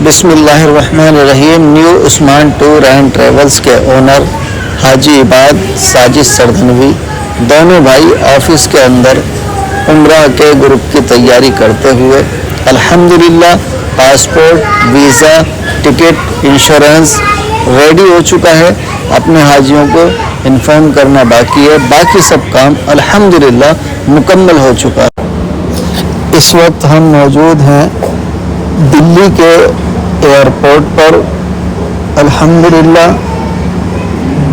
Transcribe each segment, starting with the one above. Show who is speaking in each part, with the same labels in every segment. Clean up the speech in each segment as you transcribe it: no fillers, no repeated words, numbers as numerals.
Speaker 1: بسم اللہ الرحمن الرحیم۔ New Usman tour and travels کے اونر حاجی عباد ساجد سردھنوی دونوں بھائی آفس کے اندر عمرہ کے گروپ کی تیاری کرتے ہوئے الحمدللہ passport, visa, ticket, insurance ready ہو چکا ہے۔ اپنے حاجیوں کو انفارم کرنا باقی ہے، باقی سب کام الحمدللہ مکمل ہو چکا ہے۔ اس وقت ہم موجود ہیں دلی کے ایئرپورٹ پر۔ الحمدللہ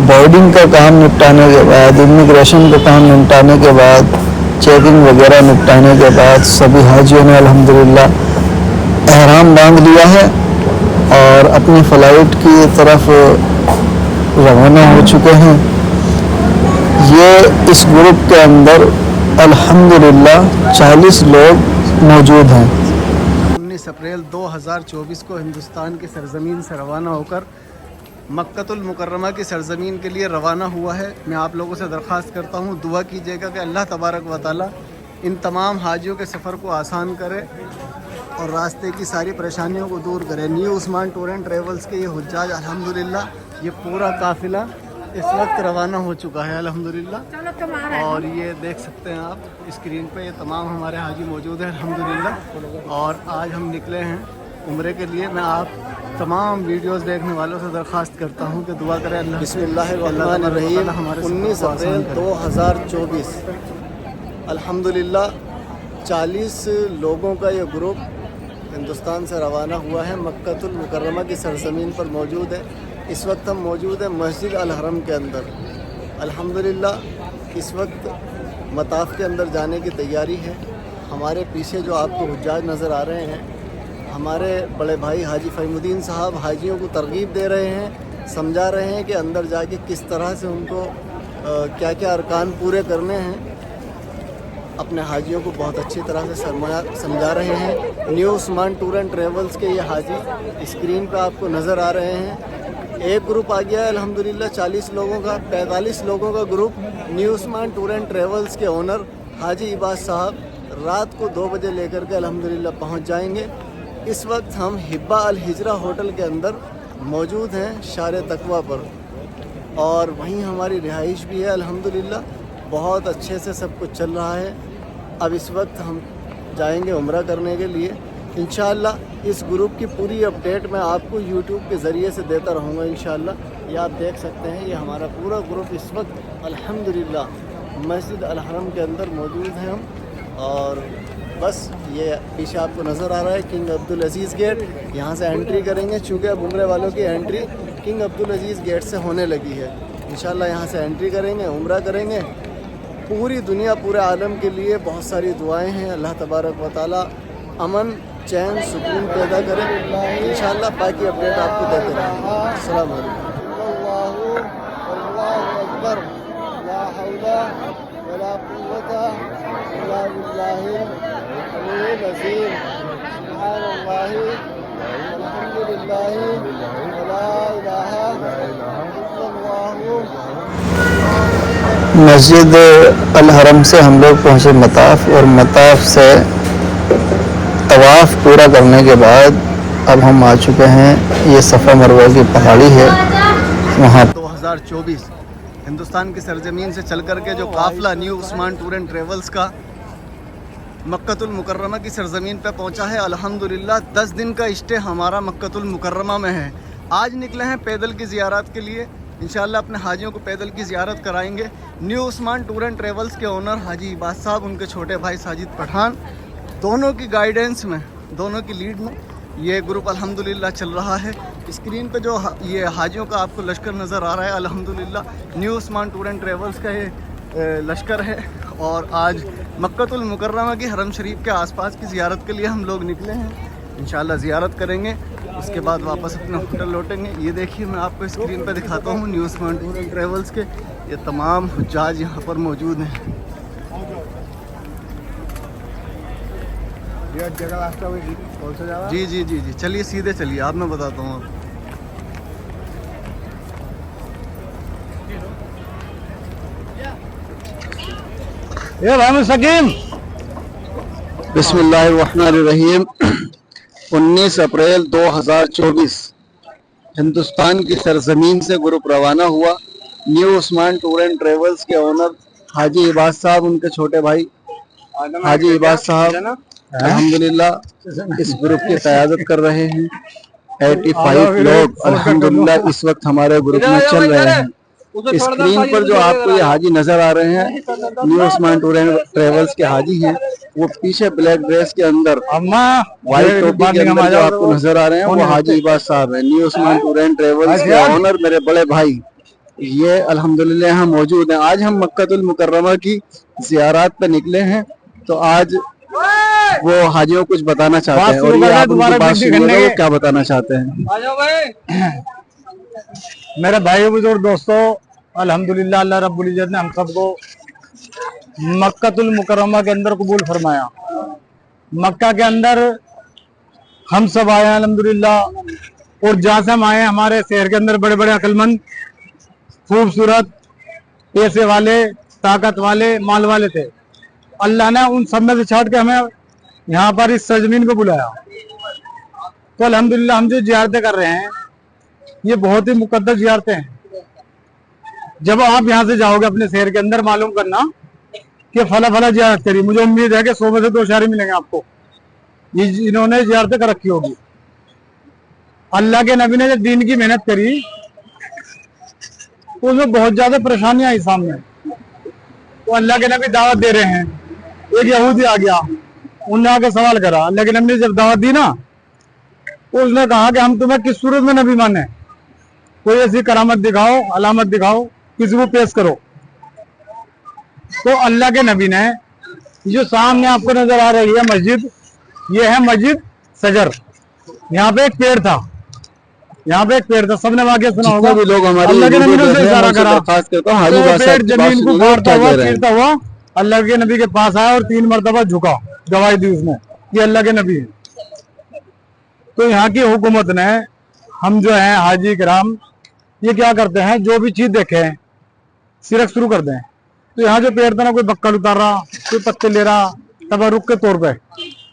Speaker 1: بورڈنگ کا کام نپٹانے کے بعد، امیگریشن کا کام نپٹانے کے بعد، چیکنگ وغیرہ نپٹانے کے بعد سبھی حاجیوں نے الحمدللہ احرام باندھ لیا ہے اور اپنی فلائٹ کی طرف روانہ ہو چکے ہیں۔ یہ اس گروپ کے اندر الحمدللہ 40 لوگ موجود ہیں۔
Speaker 2: 19 اپریل 2024 کو ہندوستان کی سرزمین سے روانہ ہو کر مکۃ المکرمہ کی سرزمین کے لیے روانہ ہوا ہے۔ میں آپ لوگوں سے درخواست کرتا ہوں دعا کیجیے گا کہ اللہ تبارک و تعالی ان تمام حاجیوں کے سفر کو آسان کرے اور راستے کی ساری پریشانیوں کو دور کرے۔ New Usman tour and travels کے یہ حجاج الحمدللہ یہ پورا قافلہ اس وقت روانہ ہو چکا ہے الحمدللہ، اور یہ دیکھ سکتے ہیں آپ اسکرین پہ یہ تمام ہمارے حاجی موجود ہیں الحمدللہ۔ اور آج ہم نکلے ہیں عمرے کے لیے۔ میں آپ تمام ویڈیوز دیکھنے والوں سے درخواست کرتا ہوں کہ دعا کریں اللہ۔
Speaker 1: بسم اللہ الرحمن الرحیم۔ 19 اپریل 2024 الحمدللہ 40 لوگوں کا یہ گروپ ہندوستان سے روانہ ہوا ہے، مکۃ المکرمہ کی سرزمین پر موجود ہے۔ اس وقت ہم موجود ہیں مسجد الحرم کے اندر۔ الحمدللہ اس وقت مطاف کے اندر جانے کی تیاری ہے۔ ہمارے پیچھے جو آپ کو حجاج نظر آ رہے ہیں، ہمارے بڑے بھائی حاجی فہیم الدین صاحب حاجیوں کو ترغیب دے رہے ہیں، سمجھا رہے ہیں کہ اندر جا کے کس طرح سے ان کو کیا کیا ارکان پورے کرنے ہیں۔ اپنے حاجیوں کو بہت اچھی طرح سے سمجھا رہے ہیں۔ New Usman tour and travels کے یہ حاجی اسکرین پہ آپ کو نظر آ رہے ہیں۔ ایک گروپ آ گیا ہے الحمدللہ 40 لوگوں کا، 45 لوگوں کا group. New Usman tour and travels کے اونر حاجی عباد صاحب رات کو 2 بجے لے کر کے الحمدللہ پہنچ جائیں گے۔ اس وقت ہم حبہ الہجرہ ہوٹل کے اندر موجود ہیں شار تقویٰ پر، اور وہیں ہماری رہائش بھی ہے الحمدللہ۔ بہت اچھے سے سب کچھ چل رہا ہے۔ اب اس وقت ہم جائیں گے عمرہ کرنے کے لیے انشاءاللہ۔ اس گروپ کی پوری اپڈیٹ میں آپ کو یوٹیوب کے ذریعے سے دیتا رہوں گا انشاءاللہ۔ یہ آپ دیکھ سکتے ہیں، یہ ہمارا پورا گروپ اس وقت الحمدللہ مسجد الحرم کے اندر موجود ہیں ہم۔ اور بس یہ پیچھے آپ کو نظر آ رہا ہے کنگ عبدالعزیز گیٹ، یہاں سے انٹری کریں گے، چونکہ اب عمرے والوں کی انٹری کنگ عبدالعزیز گیٹ سے ہونے لگی ہے۔ انشاءاللہ یہاں سے انٹری کریں گے، عمرہ کریں گے۔ پوری دنیا، پورے عالم کے لیے بہت ساری دعائیں ہیں، اللہ تبارک و تعالی امن، چین، سکون پیدا کرے انشاءاللہ۔ باقی اپڈیٹ آپ کو دیتے رہیں گے۔ السلام علیکم۔ اللہ اکبر، لا حول ولا قوت الا باللہ العلی العظیم، سبحان اللہ والحمدللہ ولا الہ الا اللہ۔ مسجد الحرم سے ہم لوگ پہنچے مطاف، اور مطاف سے طواف پورا کرنے کے بعد اب ہم آ چکے ہیں، یہ صفا مروہ کی پہاڑی ہے وہاں۔
Speaker 2: 2024 ہندوستان کی سرزمین سے چل کر کے جو قافلہ new Usman tour and travels کا مکۃ المکرمہ کی سرزمین پہ پہنچا ہے الحمدللہ۔ 10 دن کا اسٹے ہمارا مکۃ المکرمہ میں ہے۔ آج نکلے ہیں پیدل کی زیارت کے لیے، انشاءاللہ اپنے حاجیوں کو پیدل کی زیارت کرائیں گے۔ New Usman tour and travels کے اونر حاجی عباد صاحب، ان کے چھوٹے بھائی ساجد پٹھان، دونوں کی گائیڈنس میں، دونوں کی لیڈ میں یہ گروپ الحمدللہ چل رہا ہے۔ اسکرین پہ جو یہ حاجیوں کا آپ کو لشکر نظر آ رہا ہے الحمدللہ new Usman tour and travels کا یہ لشکر ہے، اور آج مکۃ المکرمہ کی حرم شریف کے آس پاس کی زیارت کے لیے ہم لوگ نکلے ہیں۔ انشاءاللہ زیارت کریں گے، اس کے بعد واپس اپنا ہوٹل لوٹیں گے۔ یہ دیکھیے میں آپ کو اسکرین پہ دکھاتا ہوں new Usman tour and travels کے یہ تمام حجاج یہاں پر موجود ہیں۔ جی جی جی جی چلیے سیدھے چلیے، آپ میں بتاتا ہوں۔
Speaker 1: بسم اللہ الرحمن الرحیم۔
Speaker 2: 19 अप्रैल 2024 हिंदुस्तान की सरजमीन से ग्रुप रवाना हुआ। New Usman tour and travels के ओनर हाजी इबाद साहब, उनके छोटे भाई हाजी इबाद साहब अल्हम्दुलिल्लाह इस ग्रुप की क़यादत कर रहे हैं। 85 लोग अल्हम्दुलिल्लाह इस वक्त हमारे ग्रुप में चल रहे हैं। स्क्रीन पर जो आपको ये हाजी नजर आ रहे हैं new Usman tour and travels के हाजी हैं। वो पीछे ब्लैक ड्रेस के अंदर व्हाइट टोपी के अंदर जो आपको नजर आ रहे हैं वो हाजी इबाद साहब हैं, new Usman tour and travels के ओनर, मेरे बड़े भाई। ये अल्हम्दुलिल्लाह यहाँ मौजूद हैं। आज हम मक्कतुल मुकर्रमा की ज़ियारत पे निकले हैं, तो आज वो हाजियों कुछ बताना चाहते हैं और ये आप उनकी बात सुनिएगा वो क्या बताना चाहते हैं।
Speaker 3: मेरे भाई बुजुर्ग दोस्तों, अल्हम्दुलिल्लाह अल्लाह रब्बुल इज्जत ने हम सबको मक्कतुल मुकर्रमा के अंदर कबूल फरमाया। मक्का के अंदर हम सब आए हैं अल्हम्दुलिल्लाह, और जहाँ से हम आए हमारे शहर के अंदर बड़े बड़े अक्लमंद, खूबसूरत, पैसे वाले, ताकत वाले, माल वाले थे। अल्लाह ने उन सब में से छाट के हमें यहाँ पर इस सरजमीन पे बुलाया। तो अल्हम्दुलिल्लाह हम जो जियारतें कर रहे हैं ये बहुत ही मुकद्दस जियारतें हैं। जब आप यहाँ से जाओगे अपने शहर के अंदर, मालूम करना कि फला फला जियारत करी, मुझे उम्मीद है कि 100 में से 2 शायरी मिलेंगे आपको। ये इन्होंने जियारतें कर रखी होगी। अल्लाह के नबी ने जब दीन की मेहनत करी तो उसमें बहुत ज्यादा परेशानियां आई सामने। तो अल्लाह के नबी दावत दे रहे हैं, एक यहूदी आ गया, उनने आके सवाल करा। अल्लाह के नबी ने जब दावत दी ना, तो उसने कहा कि हम तुम्हें किस सूरत में नबी माने, कोई ऐसी करामत दिखाओ, अलामत दिखाओ, किसी को पेश करो। तो अल्लाह के नबी ने, जो सामने आपको नजर आ रही है मस्जिद, ये है मस्जिद सजर। यहाँ पे एक पेड़ था, यहाँ पे एक पेड़ था, सबने वाक़या सुना होगा।
Speaker 2: भी लोग हमारी
Speaker 3: अल्लाह के नबी ने उसे इशारा करा,
Speaker 2: खास करता हूं,
Speaker 3: तो वो पेड़ जमीन को फाड़ता हुआ, चीरता हुआ अल्लाह के नबी के पास आया और 3 मरतबा झुका, गवाही दी उसने, ये अल्लाह के नबी है। तो यहाँ की हुकूमत ने, हम जो है हाजी कराम, ये क्या करते हैं, जो भी चीज देखे सिरक शुरू कर दें। तो यहाँ जो पेड़ था ना, कोई बक्कल उतार रहा, कोई पत्ते ले रहा, तबरुक के तौर पे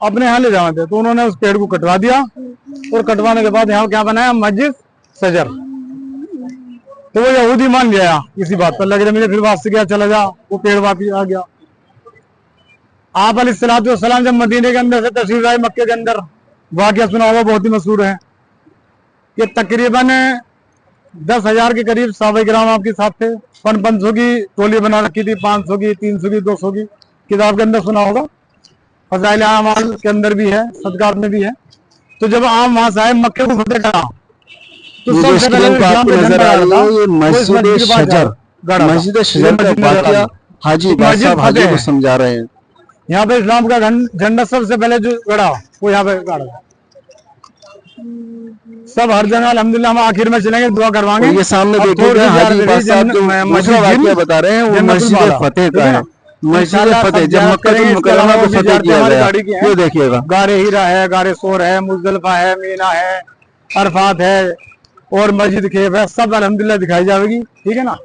Speaker 3: अपने यहाँ ले जाते थे। तो उन्होंने उस पेड़ को कटवा दिया, और कटवाने के बाद यहाँ क्या बनाया, मस्जिद सजर। तो वो यहूदी मान गया इसी बात पर। अल्लाह के नबी ने फिर वापस किया, चला जा, वो पेड़ वापिस आ गया। आप अलैहिस्सलातु वस्सलाम जब मदीने के अंदर से तशरीफ लाए, मक्के के अंदर, वाक़या सुना होगा, बहुत ही मशहूर है कि तकरीबन 10,000 के करीब सहाबा किराम आपके साथ थे। 500 की टोली बना रखी थी, 500 की, 300 की, 200 की, किताब के अंदर सुना होगा, फज़ाइल आमाल के अंदर भी है, सदकात में भी है। तो जब आप वहां से आए, मक्के को फतेह करा, तो सबसे पहले
Speaker 2: मस्जिद शजर का वाक़या हाजी इबाद साहब हाजी को समझा रहे हैं।
Speaker 3: यहाँ पे इस्लाम का झंडा सबसे पहले जो गड़ा वो यहाँ पे गाड़ा। सब हर जगह अल्हम्दुलिल्लाह हम आखिर में चलेंगे, दुआ करवाएंगे।
Speaker 2: ये सामने देखिए हाजी इबाद साहब जो दूसरा वाक़या बता रहे हैं वो मस्जिद फतेह का है। मस्जिद फतेह जब मक्का मुकर्रमा को फतेह किया गया, ये देखिएगा,
Speaker 3: गारे हीरा है, गारे सोर है, मुज़दलिफा है, मीना है, अरफात है, और मस्जिद खेफ है, सब अल्हम्दुलिल्लाह दिखाई जाएगी। ठीक है ना।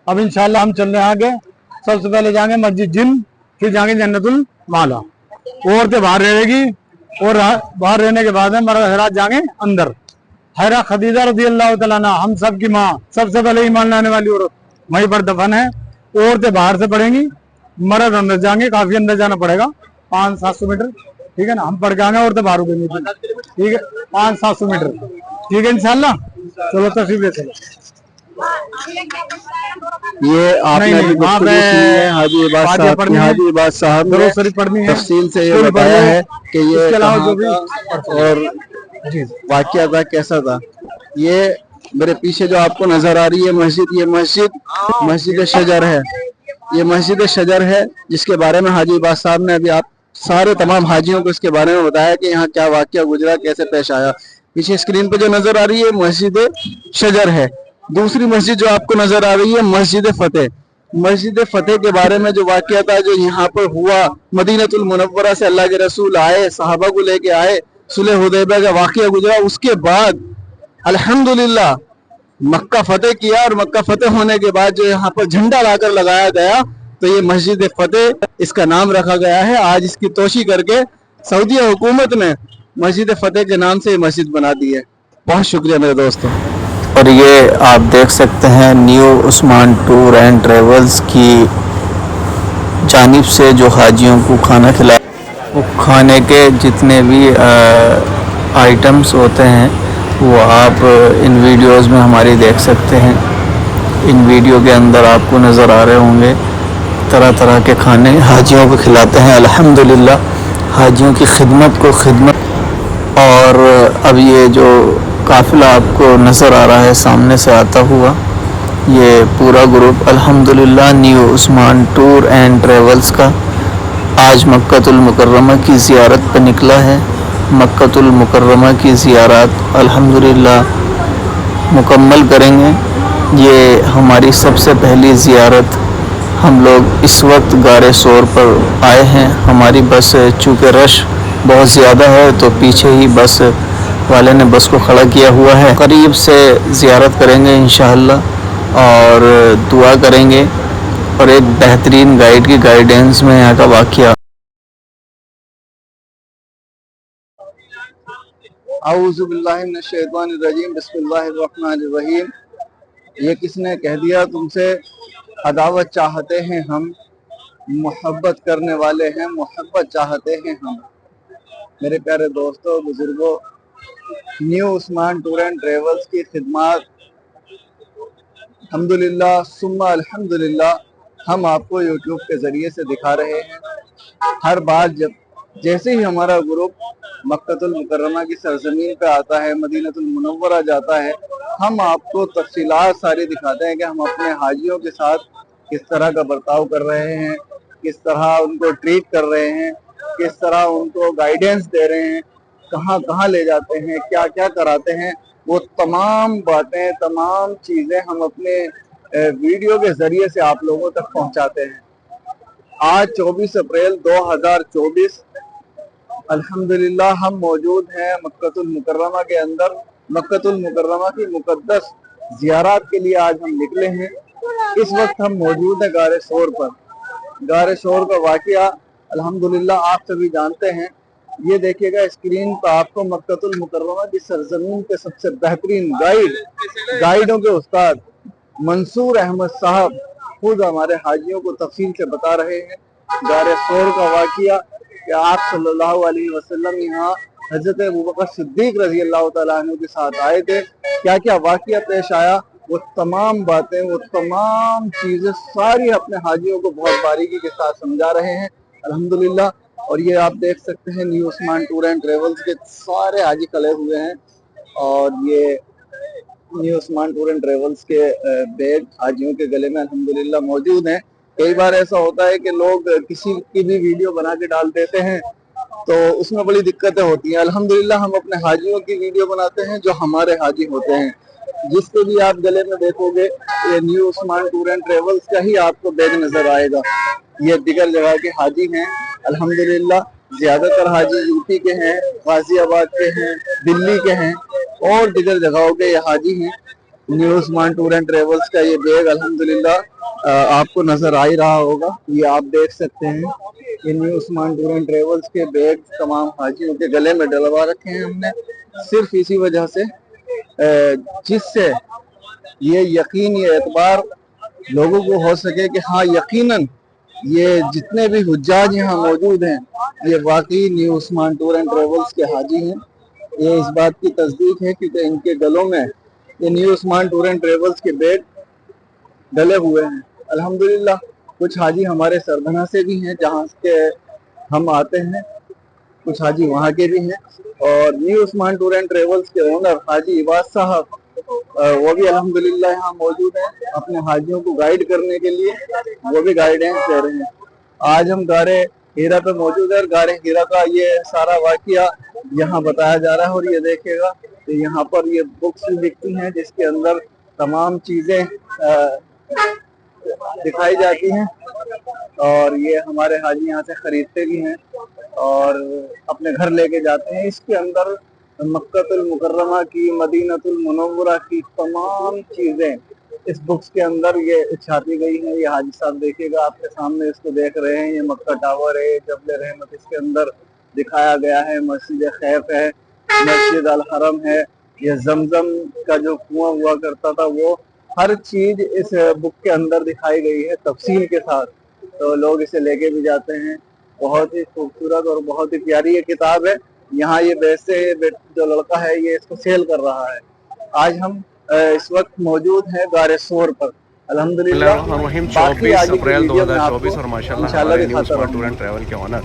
Speaker 3: अब इंशाल्लाह हम चल रहे हैं आगे। सबसे पहले जाएंगे मस्जिद जिन, फिर जाएंगे जन्नतुल माला। औरतें बाहर रहेगी, और बाहर रहने के बाद में मर्द हजरात जाएंगे अंदर। हरा खदीजा रज़ियल्लाहु तआला अन्हा, हम सब की माँ, सबसे पहले ईमान लाने वाली औरत, वहीं पर दफन है। औरतें बाहर से पढ़ेंगी, मर्द अंदर जाएंगे, काफी अंदर जाना पड़ेगा, 500-700 मीटर। ठीक है ना। हम पढ़ के आएंगे, औरतें बाहर होंगी। ठीक है, 500-700 मीटर। ठीक है इंशाल्लाह। चलो तशरीफ ले चलो।
Speaker 2: ये आपने हाजी इबाद साहब ने तफसील से ये बताया है कि ये और वाक़या था, कैसा था। ये मेरे पीछे जो आपको नजर आ रही है मस्जिद, ये मस्जिद शजर है। ये मस्जिद शजर है जिसके बारे में हाजी इबाद साहब ने अभी आप सारे तमाम हाजियों को इसके बारे में बताया कि यहाँ क्या वाक़या गुजरा, कैसे पेश आया। पीछे स्क्रीन पे जो नजर आ रही है मस्जिद शजर है। दूसरी मस्जिद जो आपको नजर आ रही है मस्जिद फतेह। मस्जिद फतेह के बारे में जो वाक़या था, जो यहाँ पर हुआ, मदीनतुल मुनव्वरा से अल्लाह के रसूल आए, सहाबा को लेके आए, सुलह हुदैबिया का वाक़या गुजरा। उसके बाद अल्हम्दुलिल्लाह मक्का फतेह किया, और मक्का फतेह होने के बाद जो यहाँ पर झंडा लाकर लगाया गया, तो ये मस्जिद फतेह इसका नाम रखा गया है। आज इसकी तोशी करके सऊदी हुकूमत ने मस्जिद फतेह के नाम से मस्जिद बना दी है। बहुत शुक्रिया मेरे दोस्तों।
Speaker 4: और ये आप देख सकते हैं new Usman tour and travels की जानिब से जो हाजियों को खाना खिलाया, वो खाने के जितने भी आइटम्स होते हैं वो आप इन वीडियोस में हमारी देख सकते हैं। इन वीडियो के अंदर आपको नज़र आ रहे होंगे तरह तरह के खाने हाजियों को खिलाते हैं। अल्हम्दुलिल्लाह हाजियों की खिदमत को खिदमत। और अब ये जो काफ़िला आपको नज़र आ रहा है सामने से आता हुआ, ये पूरा ग्रुप अल्हम्दुलिल्लाह new Usman tour and travels का आज मक्कतुल मुकर्रमा की ज़ियारत पर निकला है। मक्कतुल मुकर्रमा की ज़ियारत अल्हम्दुलिल्लाह मुकम्मल करेंगे। ये हमारी सबसे पहली ज़ियारत। हम लोग इस वक्त गारे सोर पर आए हैं। हमारी बस चूँकि रश बहुत ज़्यादा है तो पीछे ही बस वाले ने बस को खड़ा किया हुआ है। करीब से ज़ियारत करेंगे इंशाअल्लाह और दुआ करेंगे और एक बेहतरीन गाइड की गाइडेंस में यहाँ का वाक़या।
Speaker 2: औज़ु बिल्लाहि मिनश शैतानिर रजीम, बिस्मिल्लाहिर रहमानिर रहीम। ये किसने कह दिया तुमसे अदावत चाहते हैं हम, मोहब्बत करने वाले हैं, मोहब्बत चाहते हैं हम। मेरे प्यारे दोस्तों, बुजुर्गों, new Usman tour and travels की खिदमत अल्हम्दुलिल्लाह सुम्मा अल्हम्दुलिल्लाह हम आपको यूट्यूब के ज़रिए से दिखा रहे हैं। हर बार जैसे ही हमारा ग्रुप मक्कतुल मुकर्रमा की सरजमीन पे आता है, मदीनतुल मुनव्वरा जाता है, हम आपको तफसीलात सारी दिखाते हैं कि हम अपने हाजियों के साथ किस तरह का बर्ताव कर रहे हैं, किस तरह उनको ट्रीट कर रहे हैं, किस तरह उनको गाइडेंस दे रहे हैं, कहाँ कहाँ ले जाते हैं, क्या क्या कराते हैं। वो तमाम बातें, तमाम चीज़ें हम अपने वीडियो के ज़रिए से आप लोगों तक पहुँचाते हैं। आज 24 अप्रैल 2024 अल्हम्दुलिल्लाह हम मौजूद हैं मक्कतुल मुकर्रमा के अंदर। मक्कतुल मुकर्रमा की मुकद्दस ज़ियारत के लिए आज हम निकले हैं। इस वक्त हम मौजूद हैं गारे शोर पर। गारे शोर का वाक़या अल्हम्दुलिल्लाह आप सभी जानते हैं। ये देखिएगा स्क्रीन पर आपको मक्कतुल मुकर्रमा की सरजमीन के सबसे बेहतरीन गाइडों के उस्ताद मंसूर अहमद साहब खुद हमारे हाजियों को तफसील से बता रहे हैं गारे शोर का वाक़या कि आप सल्लल्लाहु अलैहि वसल्लम यहाँ हज़रत अबू बकर सिद्दीक रज़ी अल्लाह तआला अन्हु के साथ आए थे, क्या क्या वाक़या पेश आया, वो तमाम बातें, वो तमाम चीज़ें सारी अपने हाजियों को बहुत बारीकी के साथ समझा रहे हैं अल्हम्दुलिल्लाह। और ये आप देख सकते हैं new Usman tour and travels के सारे हाजी खड़े हुए हैं और ये new Usman tour and travels के बैग हाजियों के गले में अल्हम्दुलिल्लाह मौजूद हैं। कई बार ऐसा होता है कि लोग किसी की भी वीडियो बना के डाल देते हैं तो उसमें बड़ी दिक्कतें होती हैं। अल्हम्दुलिल्लाह हम अपने हाजियों की वीडियो बनाते हैं जो हमारे हाजी होते हैं। जिसके भी आप गले में देखोगे ये new Usman tour and travels का ही आपको बैग नजर आएगा। ये दिगर जगह के हाजी हैं अल्हम्दुलिल्लाह। ज्यादातर हाजी यूपी के हैं, गाजियाबाद के हैं, दिल्ली के हैं और दिगर जगहों के ये हाजी हैं। New Usman tour and travels का ये बैग अल्हम्दुलिल्लाह आपको नजर आ ही रहा होगा। ये आप देख सकते हैं ये new Usman tour and travels के बैग तमाम हाजियों के गले में डलवा रखे हैं हमने, सिर्फ इसी वजह से जिससे ये यकीन, ये एतबार लोगों को हो सके कि हाँ यकीनन ये जितने भी हुज्जाज यहाँ मौजूद हैं ये वाकई new Usman tour and travels के हाजी हैं। ये इस बात की तस्दीक है क्योंकि इनके गलों में ये new Usman tour and travels के बैग डले हुए हैं अल्हम्दुलिल्लाह। कुछ हाजी हमारे सरधना से भी हैं जहाँ के हम आते हैं, कुछ हाजी वहाँ के भी हैं। और new Usman tour and travels के ओनर हाजी इबाद साहब वो भी अल्हम्दुलिल्लाह यहाँ मौजूद हैं अपने हाजियों को गाइड करने के लिए, वो भी गाइडेंस दे रहे हैं। आज हम गारे हीरा पे मौजूद है। गारे हीरा का ये सारा वाकया यहाँ बताया जा रहा है और ये देखेगा तो यहाँ पर ये बुक्स भी बिकती हैं जिसके अंदर तमाम चीज़ें दिखाई जाती हैं और ये हमारे हाजी यहाँ से खरीदते भी हैं और अपने घर लेके जाते हैं। इसके अंदर मक्कतुल मुकर्रमा की, मदीनतुल मुनव्वरा की तमाम चीज़ें इस बुक्स के अंदर ये छापी गई हैं। ये हाजी साहब देखिएगा आपके सामने इसको देख रहे हैं, ये मक्का टावर है, जबल रहमत, इसके अंदर दिखाया गया है। मस्जिद खैफ है, मस्जिद अल हरम है, ये जमजम का जो कुआं हुआ करता था, वो हर चीज इस बुक के अंदर दिखाई गई है तफसील के साथ। तो लोग इसे लेके भी जाते हैं। बहुत ही खूबसूरत और बहुत ही प्यारी ये किताब है। यहाँ ये वैसे जो लड़का है ये इसको सेल कर रहा है। आज हम इस वक्त मौजूद हैं गारे सोर पर। अल्हम्दुलिल्लाह
Speaker 5: 24 अप्रैल 2024 और माशाल्लाह हमारे new Usman tour and travel के ऑनर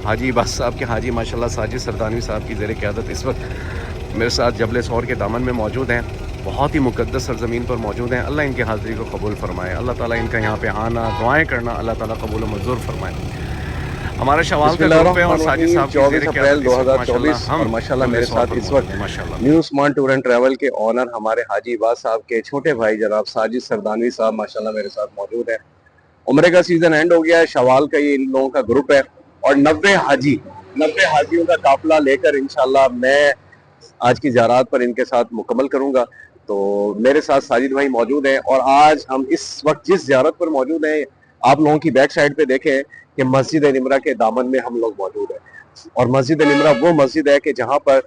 Speaker 5: हाजी अब्बास साहब के हाजी माशाल्लाह साजिद सरदानवी साहब की ज़ेर क़यादत इस वक्त मेरे साथ जबल सौर के दामन में मौजूद हैं। बहुत ही मुक़द्दस सरज़मीन पर मौजूद हैं। अल्लाह इनकी हाज़िरी को कबूल फरमाए। अल्लाह ताला इनका यहाँ पे आना, दुआएं करना अल्लाह ताला कबूल मंजूर फरमाए। हमारा शवाल का ग्रुप है और साजिद साहब की
Speaker 6: 24 अप्रैल 2024 और माशाल्लाह मेरे साथ इस वक्त new Usman tour and travel के ऑनर हमारे हाजी अब्बास साहब के छोटे भाई जनाब साजिद सरदानवी साहब माशाल्लाह मेरे साथ मौजूद हैं। उम्रे का सीजन एंड हो गया है, शवाल का ये इन लोगों का ग्रुप है और 90 हाजियों का काफिला लेकर इंशाल्लाह मैं आज की ज़ियारत पर इनके साथ मुकम्मल करूंगा। तो मेरे साथ साजिद भाई मौजूद हैं और आज हम इस वक्त जिस ज़ियारत पर मौजूद हैं, आप लोगों की बैक साइड पे देखें कि मस्जिद निमरा के दामन में हम लोग मौजूद हैं। और मस्जिद निमरा वो मस्जिद है कि जहाँ पर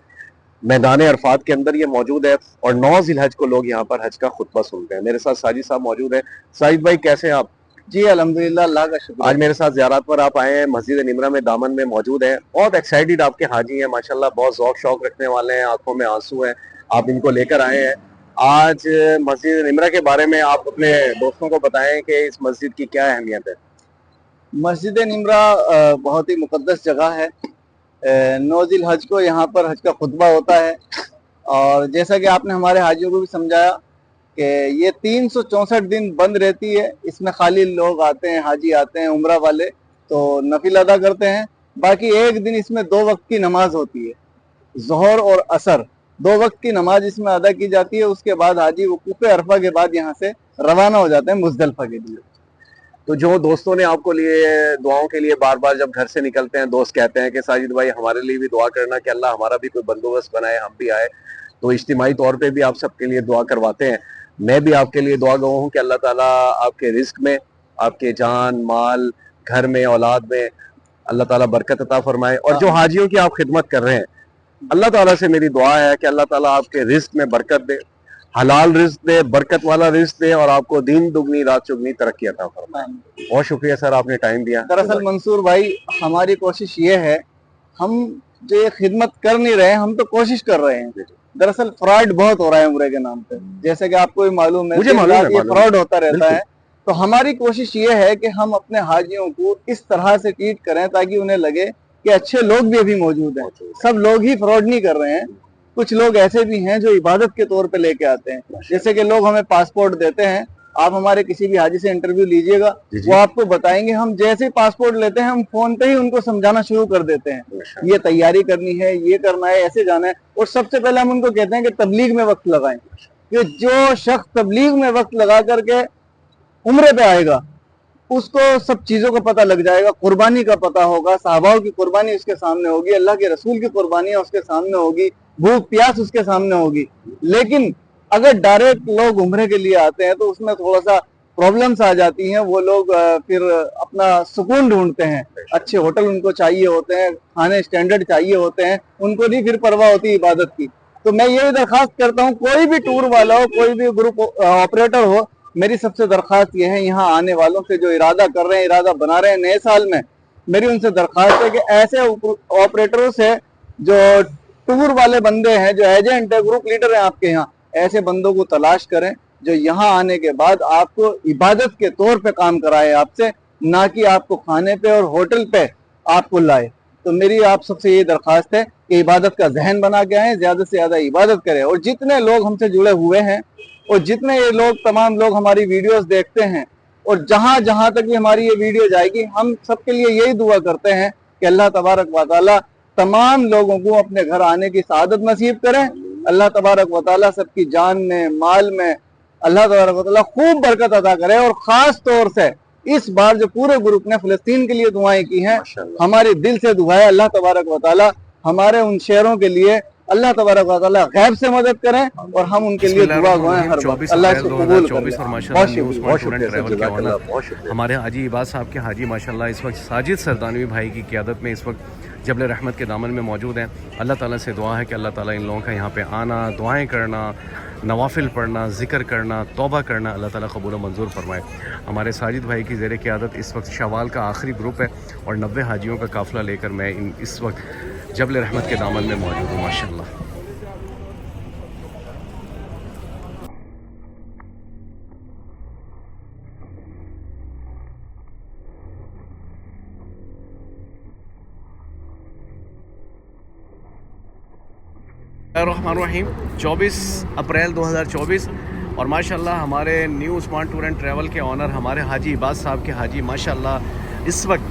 Speaker 6: मैदान अरफात के अंदर ये मौजूद है और 9 ज़िलहज को लोग यहाँ पर हज का खुतबा सुनते हैं। मेरे साथ साजिद साहब मौजूद हैं। साजिद भाई कैसे हैं आप?
Speaker 2: जी अल्हम्दुलिल्लाह, अल्लाह का शुक्र।
Speaker 6: आज मेरे साथ ज़ियारत पर आप आए हैं, मस्जिद निमरा में दामन में मौजूद हैं। बहुत एक्साइटेड आपके हाजी हैं माशाल्लाह, बहुत ज़ौक़ शौक़ रखने वाले हैं, आंखों में आंसू हैं। आप इनको लेकर आए हैं। आज मस्जिद निमरा के बारे में आप अपने दोस्तों को बताएं कि इस मस्जिद की क्या अहमियत है।
Speaker 2: मस्जिद निमरा बहुत ही मुक़द्दस जगह है। 9 ज़िलहज को यहाँ पर हज का खुतबा होता है और जैसा कि आपने हमारे हाजियों को भी समझाया कि ये 364 दिन बंद रहती है। इसमें खाली लोग आते हैं, हाजी आते हैं उम्रा वाले, तो नफिल अदा करते हैं। बाकी एक दिन इसमें 2 वक्त की नमाज होती है, ज़ोहर और असर 2 वक्त की नमाज इसमें अदा की जाती है। उसके बाद हाजी वकूफ़ अरफा के बाद यहाँ से रवाना हो जाते हैं मुज़दलिफ़ा के लिए।
Speaker 6: तो जो दोस्तों ने आपको लिए दुआओं के लिए बार बार जब घर से निकलते हैं, दोस्त कहते हैं कि साजिद भाई हमारे लिए भी दुआ करना कि अल्लाह हमारा भी कोई बंदोबस्त बनाए, हम भी आए, तो इज्तिमाई तौर पे भी आप सबके लिए दुआ करवाते हैं। मैं भी आपके लिए दुआ गवा हूँ कि अल्लाह ताला आपके रिस्क में, आपके जान माल, घर में, औलाद में अल्लाह ताला बरकत अता फरमाए। और जो हाजियों की आप खिदमत कर रहे हैं, अल्लाह ताला से मेरी दुआ है कि अल्लाह ताला आपके रिस्क में बरकत दे, हलाल रिस्क दे, बरकत वाला रिस्क दे और आपको दिन दुगनी रात चुगनी तरक्की अता फरमाए। बहुत शुक्रिया सर, आपने टाइम दिया।
Speaker 2: दरअसल मंसूर भाई, हमारी कोशिश ये है, हम जो ये खिदमत कर नहीं रहे, हम तो कोशिश कर रहे हैं। दरअसल फ्रॉड बहुत हो रहा है उम्रे के नाम पे, जैसे कि आपको भी मालूम है,
Speaker 6: मुझे मालूम है,
Speaker 2: ये फ्रॉड होता रहता है। तो हमारी कोशिश ये है कि हम अपने हाजियों को इस तरह से ट्रीट करें ताकि उन्हें लगे कि अच्छे लोग भी अभी मौजूद हैं, सब लोग ही फ्रॉड नहीं कर रहे हैं। कुछ लोग ऐसे भी हैं जो इबादत के तौर पे लेके आते हैं। जैसे कि लोग हमें पासपोर्ट देते हैं, आप हमारे किसी भी हाजी से इंटरव्यू लीजिएगा, वो आपको बताएंगे, हम जैसे पासपोर्ट लेते हैं हम फोन पे ही उनको समझाना शुरू कर देते हैं, ये तैयारी करनी है, ये करना है, ऐसे जाना है। और सबसे पहले हम उनको कहते हैं कि तबलीग में वक्त लगाएं, कि जो शख्स तबलीग में वक्त लगा करके उम्रे पे आएगा उसको सब चीजों का पता लग जाएगा, कुर्बानी का पता होगा, सहाबाओं की कुर्बानी उसके सामने होगी, अल्लाह के रसूल की कुर्बानियां उसके सामने होगी, भूख प्यास उसके सामने होगी। लेकिन अगर डायरेक्ट लोग उम्रे के लिए आते हैं तो उसमें थोड़ा सा प्रॉब्लम्स आ जाती हैं। वो लोग फिर अपना सुकून ढूंढते हैं, अच्छे होटल उनको चाहिए होते हैं, खाने स्टैंडर्ड चाहिए होते हैं, उनको नहीं फिर परवाह होती इबादत की। तो मैं ये दरख्वास्त करता हूँ, कोई भी टूर वाला हो, कोई भी ग्रुप ऑपरेटर हो, मेरी सबसे दरख्वास्त ये है, यहाँ आने वालों से जो इरादा कर रहे हैं, इरादा बना रहे हैं नए साल में, मेरी उनसे दरख्वास्त है कि ऐसे ऑपरेटरों से जो टूर वाले बंदे हैं, जो एजेंट है, ग्रुप लीडर हैं आपके यहाँ, ऐसे बंदों को तलाश करें जो यहाँ आने के बाद आपको इबादत के तौर पे काम कराए आपसे, ना कि आपको खाने पे और होटल पे आपको लाए। तो मेरी आप सबसे ये दरख्वास्त है कि इबादत का जहन बना के आए, ज्यादा से ज्यादा इबादत करें। और जितने लोग हमसे जुड़े हुए हैं और जितने ये लोग, तमाम लोग हमारी वीडियोस देखते हैं और जहां जहां तक भी हमारी ये वीडियो जाएगी, हम सबके लिए यही दुआ करते हैं कि अल्लाह तबारक व तआला तमाम लोगों को अपने घर आने की सआदत नसीब करें। अल्लाह तबारक व तआला सबकी जान में, माल में अल्लाह तबारक व तआला खूब बरकत अता करे। और खास तौर से इस बार जो पूरे ग्रुप ने फिलिस्तीन के लिए दुआएं की हैं, हमारे दिल से दुआ है अल्लाह तबारक व तआला हमारे उन शेरों के लिए अल्लाह तबारक व तआला गैब से मदद करें और हम उनके लिए दुआ गवाएं हर वक्त। अल्लाह इसको कबूल करे।
Speaker 5: और माशाल्लाह new Usman tour and travel के ऑनर हमारे हाजी अब्बास साहब के हाजी माशाल्लाह इस वक्त साजिद सरदानवी भाई की क़यादत में इस वक्त जबल रहमत के दामन में मौजूद हैं। अल्लाह ताला से दुआ है कि अल्लाह ताला इन लोगों का यहाँ पे आना, दुआएं करना, नवाफिल पढ़ना, ज़िक्र करना, तौबा करना अल्लाह ताला कबूल मंजूर फरमाए। हमारे साजिद भाई की ज़ेर क़यादत इस वक्त शवाल का आखिरी ग्रुप है और 90 हाजियों का काफ़िला लेकर मैं इस वक्त जबल रहमत के दामन में मौजूद हूँ। माशाअल्लाह। रहमानुर्रहीम 24 अप्रैल 2024 और माशाल्लाह हमारे new Usman tour and travel के ऑनर हमारे हाजी इबाद साहब के हाजी माशाल्लाह इस वक्त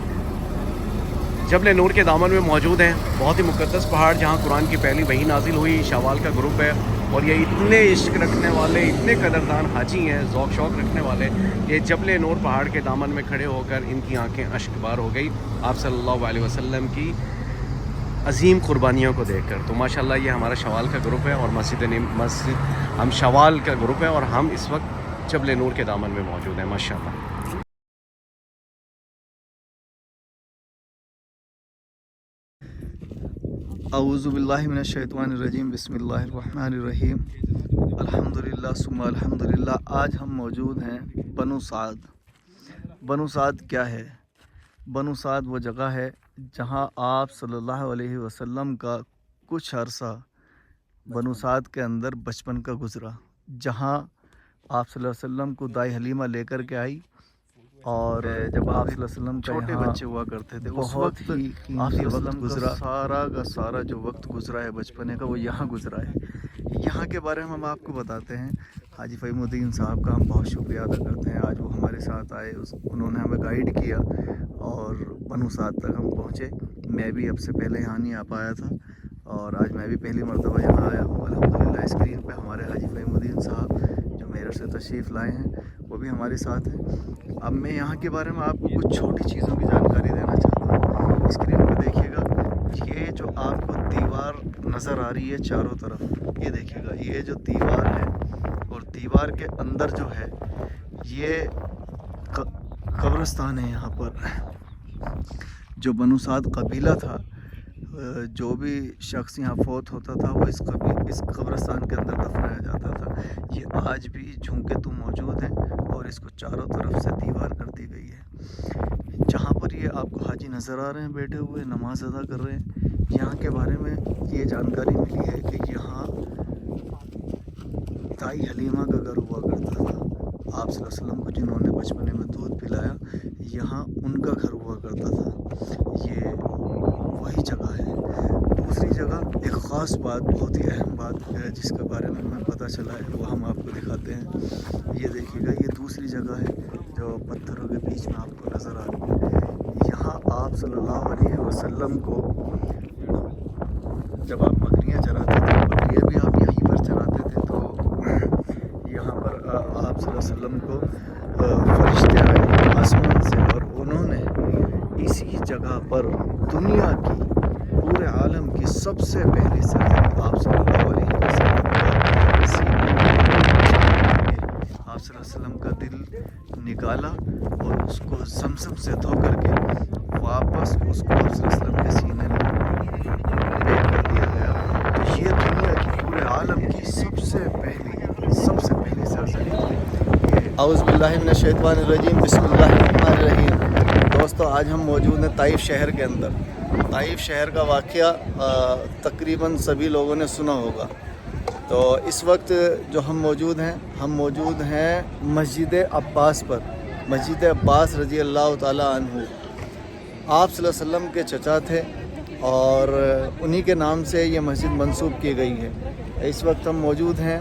Speaker 5: जबल नूर के दामन में मौजूद हैं। बहुत ही मुक़द्दस पहाड़ जहां कुरान की पहली वही नाजिल हुई। शवाल का ग्रुप है और ये इतने इश्क रखने वाले, इतने कदरदान हाजी हैं, ज़ौक़ शौक़ रखने वाले, ये जबल नूर पहाड़ के दामन में खड़े होकर इनकी आंखें अश्कबार हो गई आप सल्लल्लाहु अलैहि वसल्लम की अजीम कुर्बानियों को देखकर। तो माशाल्लाह ये हमारा शवाल का ग्रुप है और मस्जिद हम शवाल का ग्रुप है और हम इस वक्त जबल नूर के दामन में मौजूद हैं। माशाल्लाह।
Speaker 2: औज़ु बिल्लाहि मिनश शैतानिर रजीम, बिस्मिल्लाहिर रहमानिर रहीम, अल्हम्दुलिल्लाह सुम्मा अल्हम्दुलिल्लाह। आज हम मौजूद हैं बनु साद। बनु साद क्या है? बनु साद वो जगह है जहाँ आप सल्लल्लाहु अलैहि वसल्लम का कुछ अरसा बनु साद के अंदर बचपन का गुज़रा, जहाँ आप सल्लल्लाहु अलैहि वसल्लम को दाई हलीमा लेकर के आई और जब आप सल्लल्लाहु अलैहि वसल्लम छोटे बच्चे हुआ करते थे उस वक्त ही आप वक्त गुज़रा। सारा का सारा जो वक्त गुज़रा है बचपने का वो यहाँ गुज़रा है। यहाँ के बारे में हम आपको बताते हैं। हाजी फ़हीमुद्दीन साहब का हम बहुत शुक्रिया अदा करते हैं। आज वो हमारे साथ आए, उन्होंने हमें गाइड किया और बनु साद तक हम पहुँचे। मैं भी अब से पहले यहाँ नहीं आ पाया था और आज मैं भी पहली मरतबा यहाँ आया हूँ। अल्हम्दुलिल्लाह स्क्रीन पे हमारे हाजी फ़हीमुद्दीन साहब जो मेरठ से तशरीफ़ लाए हैं वो भी हमारे साथ हैं। अब मैं यहाँ के बारे में आपको कुछ छोटी चीज़ों की जानकारी देना चाहता हूँ। स्क्रीन पे देखिएगा, ये जो आपको दीवार नज़र आ रही है चारों तरफ, ये देखिएगा, ये जो दीवार है और दीवार के अंदर जो है ये कब्रिस्तान है। यहाँ पर जो बनु साद कबीला था, जो भी शख्स यहाँ फौत होता था वो इस कब्रिस्तान के अंदर दफनाया जाता था। ये आज भी झुमके तो मौजूद हैं और इसको चारों तरफ से दीवार कर दी गई है। जहाँ पर ये आपको हाजी नज़र आ रहे हैं बैठे हुए नमाज अदा कर रहे हैं, यहाँ के बारे में ये जानकारी मिली है कि यहाँ दाई हलीमा का घर हुआ करता था। आप सल्लल्लाहु अलैहि वसल्लम को जिन्होंने बचपने में दूध पिलाया, यहाँ उनका घर हुआ करता था। ये वही जगह है। दूसरी जगह एक ख़ास बात, बहुत ही अहम बात है जिसके बारे में हमें पता चला है, वो हम आपको दिखाते हैं। ये देखिएगा, ये दूसरी जगह है जो पत्थरों के बीच में आपको नज़र आ रही है। यहाँ आप सल्लल्लाहु अलैहि वसल्लम को जब आप बकरियाँ चराते थे, बकरियाँ भी आप यहीं पर चराते थे, तो यहाँ पर आप सल्लल्लाहु अलैहि वसल्लम को फरिश्ते आए आसमान से और उन्होंने इसी जगह पर दुनिया की, पूरे आलम की सबसे पहली सरजमी आप सल्लल्लाहु अलैहि वसल्लम का सीने में आप सल्लल्लाहु अलैहि वसल्लम का दिल निकाला और उसको ज़मज़म से धो करके वापस उसको आप सल्लल्लाहु अलैहि वसल्लम के सीने में पैक कर दिया गया। तो ये दुनिया की, पूरे आलम की सबसे पहली सरजमी। औज़ु बिल्लाहि मिनश शैतानिर रजीम, बिस्मिल्लाहिर रहमानिर रहीम। दोस्तों, आज हम मौजूद हैं ताइफ शहर के अंदर। ताइफ शहर का वाक़या तकरीबन सभी लोगों ने सुना होगा। तो इस वक्त जो हम मौजूद हैं मस्जिद अब्बास पर। मस्जिद अब्बास रज़ी अल्लाह ताला अन्हु आप सल्लल्लाहु अलैहि वसल्लम के चचा थे और उन्हीं के नाम से ये मस्जिद मंसूब की गई है। इस वक्त हम मौजूद हैं